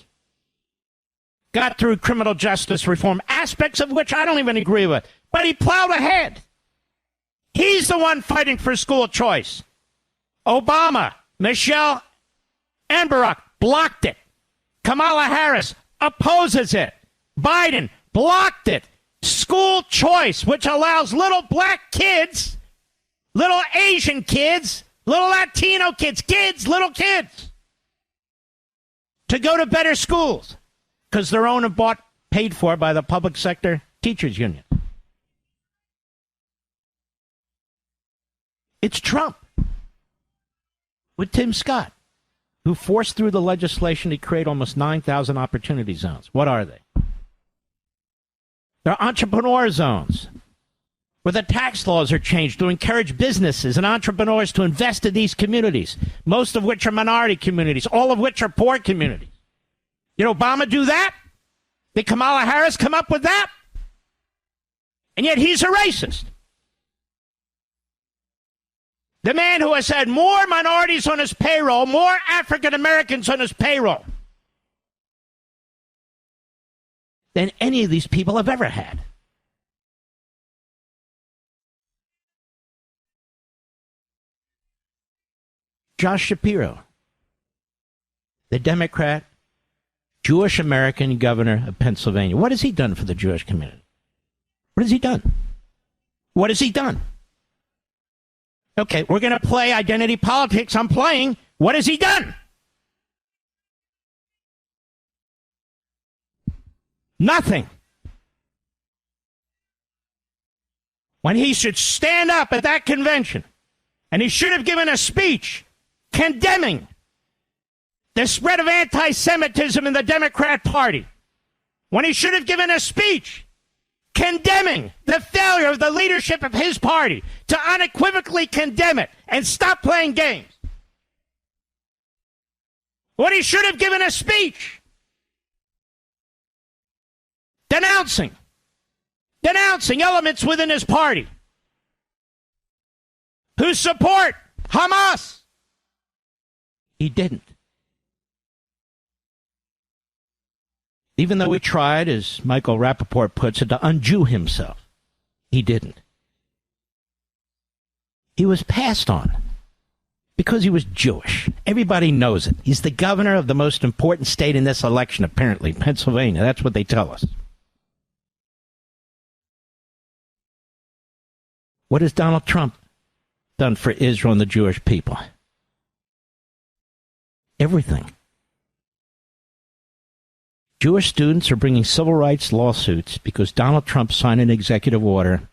got through criminal justice reform, aspects of which I don't even agree with. But he plowed ahead. He's the one fighting for school choice. Obama, Michelle, and Barack blocked it. Kamala Harris opposes it. Biden blocked it. School choice, which allows little black kids little Asian kids, little Latino kids, little kids, to go to better schools because they're owned and bought, paid for by the public sector teachers union. It's Trump with Tim Scott, who forced through the legislation to create almost 9,000 opportunity zones. What are they? They're entrepreneur zones, where the tax laws are changed to encourage businesses and entrepreneurs to invest in these communities, most of which are minority communities, all of which are poor communities. Did Obama do that? Did Kamala Harris come up with that? And yet he's a racist. The man who has had more minorities on his payroll, more African Americans on his payroll than any of these people have ever had. Josh Shapiro, the Democrat, Jewish American governor of Pennsylvania. What has he done for the Jewish community? What has he done? What has he done? Okay, we're going to play identity politics. I'm playing. What has he done? Nothing. When he should stand up at that convention, and he should have given a speech condemning the spread of anti-Semitism in the Democrat Party, when he should have given a speech condemning the failure of the leadership of his party to unequivocally condemn it and stop playing games. When he should have given a speech denouncing elements within his party who support Hamas. He didn't. Even though he tried, as Michael Rappaport puts it, to un-Jew himself, he didn't. He was passed on because he was Jewish. Everybody knows it. He's the governor of the most important state in this election, apparently, Pennsylvania. That's what they tell us. What has Donald Trump done for Israel and the Jewish people? Everything. Jewish students are bringing civil rights lawsuits because Donald Trump signed an executive order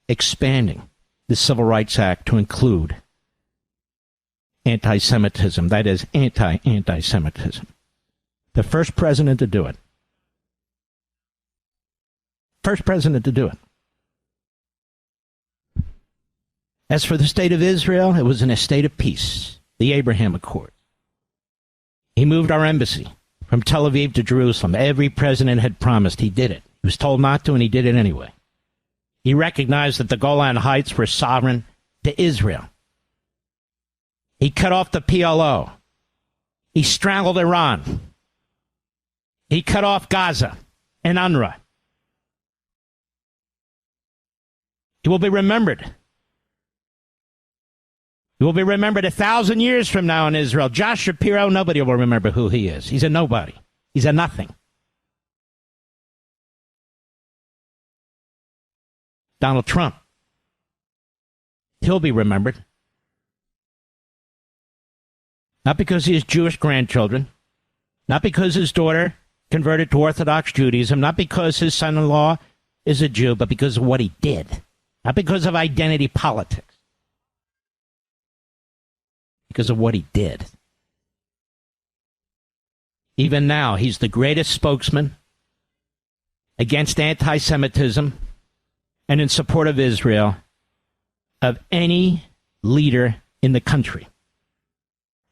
expanding the Civil Rights Act to include anti-Semitism. That is, anti-Semitism. The first president to do it. First president to do it. As for the state of Israel, it was in a state of peace, the Abraham Accord. He moved our embassy from Tel Aviv to Jerusalem. Every president had promised. He did it. He was told not to, and he did it anyway. He recognized that the Golan Heights were sovereign to Israel. He cut off the PLO. He strangled Iran. He cut off Gaza and UNRWA. He will be remembered. He will be remembered 1,000 years from now in Israel. Josh Shapiro, nobody will remember who he is. He's a nobody. He's a nothing. Donald Trump, he'll be remembered. Not because he has Jewish grandchildren, not because his daughter converted to Orthodox Judaism, not because his son-in-law is a Jew, but because of what he did. Not because of identity politics. Because of what he did. Even now, he's the greatest spokesman against anti-Semitism and in support of Israel of any leader in the country.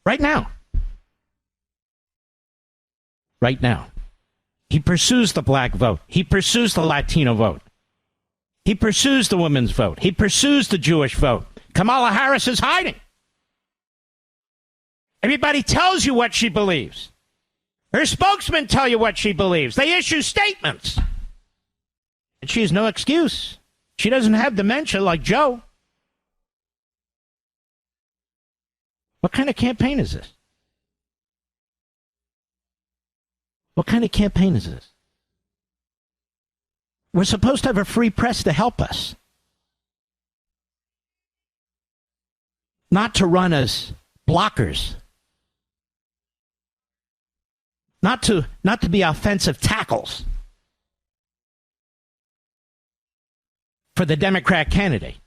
Right now. Right now. He pursues the black vote. He pursues the Latino vote. He pursues the women's vote. He pursues the Jewish vote. Kamala Harris is hiding. Everybody tells you what she believes. Her spokesmen tell you what she believes. They issue statements. And she has no excuse. She doesn't have dementia like Joe. What kind of campaign is this? What kind of campaign is this? We're supposed to have a free press to help us. not to run as blockers, not to be offensive tackles for the Democrat candidate.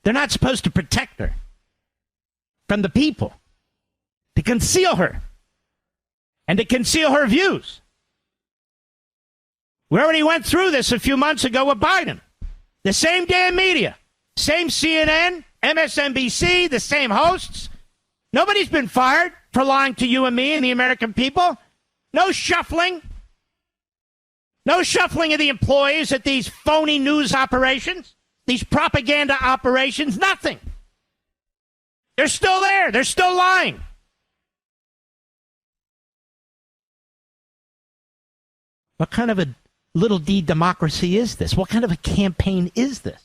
They're not supposed to protect her from the people, to conceal her, and to conceal her views. We already went through this a few months ago with Biden. The same damn media, same CNN, MSNBC, the same hosts. Nobody's been fired for lying to you and me and the American people. No shuffling. No shuffling of the employees at these phony news operations, these propaganda operations, nothing. They're still there. They're still lying. What kind of a little d democracy is this? What kind of a campaign is this?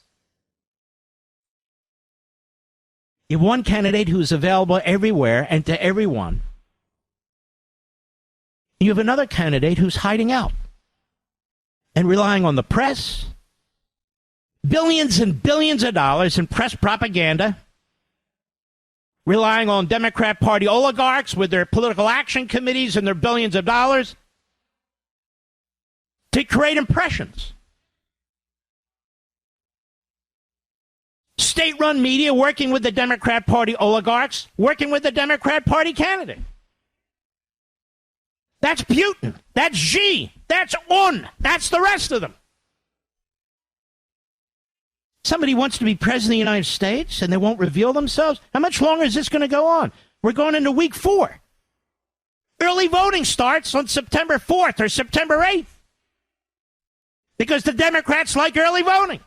You have one candidate who's available everywhere and to everyone. You have another candidate who's hiding out and relying on the press, billions and billions of dollars in press propaganda, relying on Democrat Party oligarchs with their political action committees and their billions of dollars to create impressions. State-run media working with the Democrat Party oligarchs, working with the Democrat Party candidate. That's Putin. That's Xi. That's Un. That's the rest of them. Somebody wants to be president of the United States and they won't reveal themselves? How much longer is this going to go on? We're going into week 4. Early voting starts on September 4th or September 8th. Because the Democrats like early voting.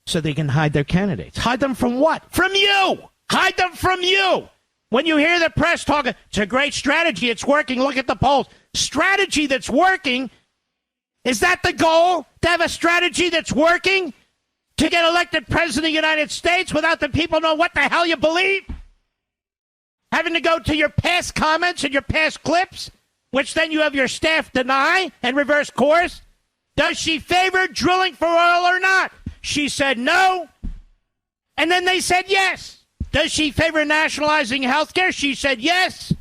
So they can hide their candidates. Hide them from what? From you! Hide them from you! When you hear the press talking, it's a great strategy, it's working, look at the polls. Strategy that's working? Is that the goal? To have a strategy that's working? To get elected president of the United States without the people know what the hell you believe? Having to go to your past comments and your past clips, which then you have your staff deny and reverse course? Does she favor drilling for oil or not? She said no, and then they said yes. Does she favor nationalizing health care? She said yes.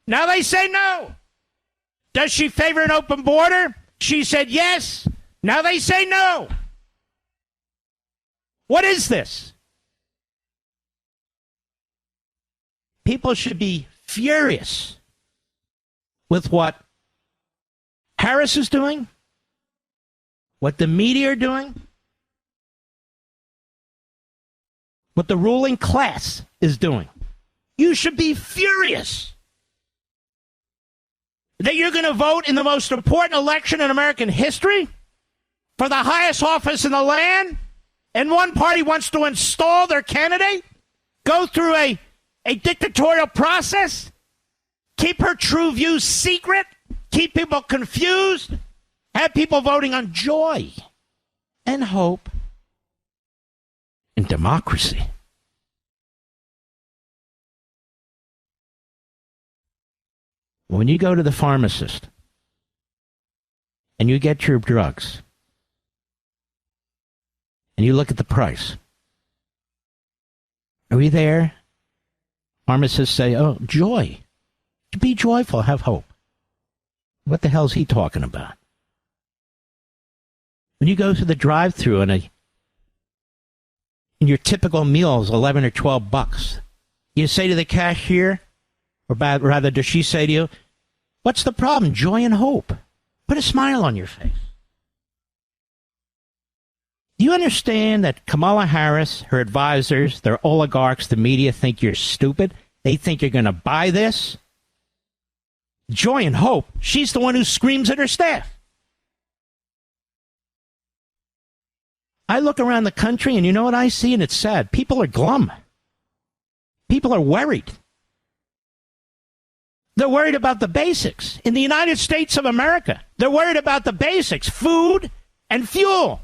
Now they say no. Does she favor an open border? She said yes. Now they say no. What is this? People should be furious with what Harris is doing, what the media are doing, what the ruling class is doing. You should be furious that you're going to vote in the most important election in American history for the highest office in the land, and one party wants to install their candidate, go through a dictatorial process, keep her true views secret, keep people confused, have people voting on joy and hope and democracy. When you go to the pharmacist and you get your drugs and you look at the price, are we there? Pharmacists say, oh, joy. Be joyful, have hope. What the hell is he talking about? When you go to the drive-thru and your typical meal is $11 or $12, you say to the cashier, or rather does she say to you, what's the problem? Joy and hope. Put a smile on your face. Do you understand that Kamala Harris, her advisors, their oligarchs, the media think you're stupid? They think you're going to buy this? Joy and hope. She's the one who screams at her staff. I look around the country and you know what I see, and it's sad. People are glum. People are worried. They're worried about the basics. In the United States of America, they're worried about the basics, food and fuel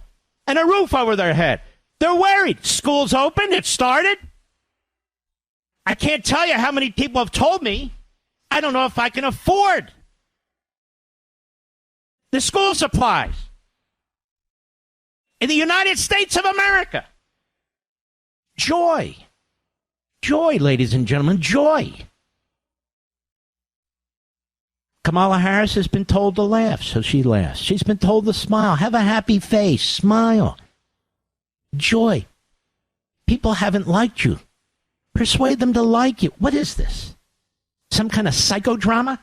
and a roof over their head. They're worried. School's open. It started. I can't tell you how many people have told me, I don't know if I can afford the school supplies. In the United States of America, Joy. Joy, ladies and gentlemen, joy. Kamala Harris has been told to laugh, so she laughs. She's been told to smile. Have a happy face. Smile. Joy. People haven't liked you. Persuade them to like you. What is this? Some kind of psychodrama?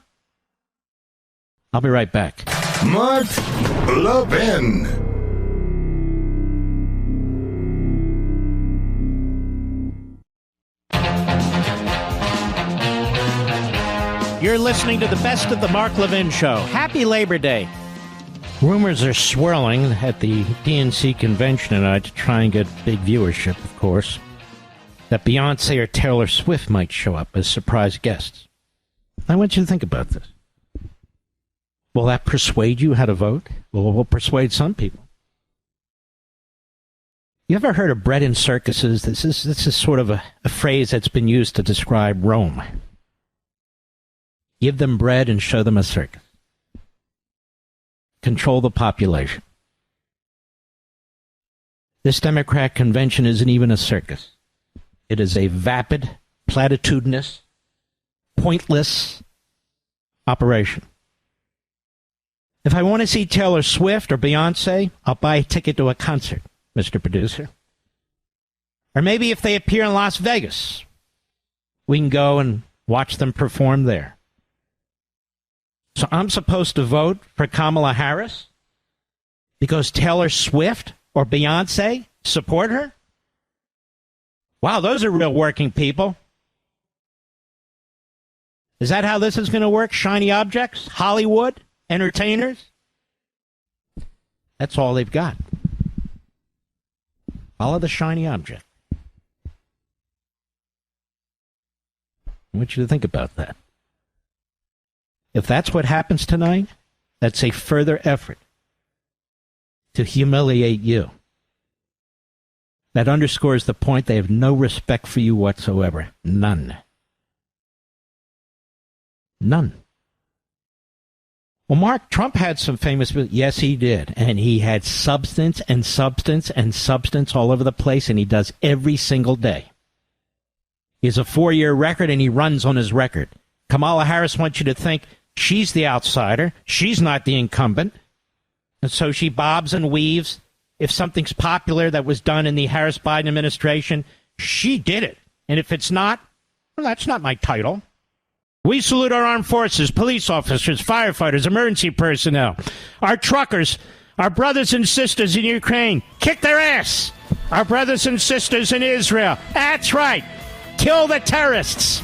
I'll be right back. Mark Levin. You're listening to the best of the Mark Levin Show. Happy Labor Day. Rumors are swirling at the DNC convention tonight to try and get big viewership, of course, that Beyonce or Taylor Swift might show up as surprise guests. I want you to think about this. Will that persuade you how to vote? Well, it will persuade some people. You ever heard of bread in circuses? This is sort of a phrase that's been used to describe Rome. Give them bread and show them a circus. Control the population. This Democrat convention isn't even a circus. It is a vapid, platitudinous, pointless operation. If I want to see Taylor Swift or Beyonce, I'll buy a ticket to a concert, Mr. Producer. Or maybe if they appear in Las Vegas, we can go and watch them perform there. So I'm supposed to vote for Kamala Harris because Taylor Swift or Beyonce support her? Wow, those are real working people. Is that how this is going to work? Shiny objects? Hollywood? Entertainers? That's all they've got. Follow the shiny object. I want you to think about that. If that's what happens tonight, that's a further effort to humiliate you. That underscores the point they have no respect for you whatsoever. None. None. Well, Mark, Trump had some famous... Yes, he did. And he had substance and substance and substance all over the place, and he does every single day. He has a 4-year record, and he runs on his record. Kamala Harris wants you to think she's the outsider. She's not the incumbent. And so she bobs and weaves. If something's popular that was done in the Harris-Biden administration, she did it. And if it's not, well, that's not my title. We salute our armed forces, police officers, firefighters, emergency personnel, our truckers, our brothers and sisters in Ukraine. Kick their ass. Our brothers and sisters in Israel. That's right. Kill the terrorists.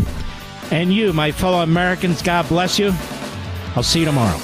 And you, my fellow Americans, God bless you. I'll see you tomorrow.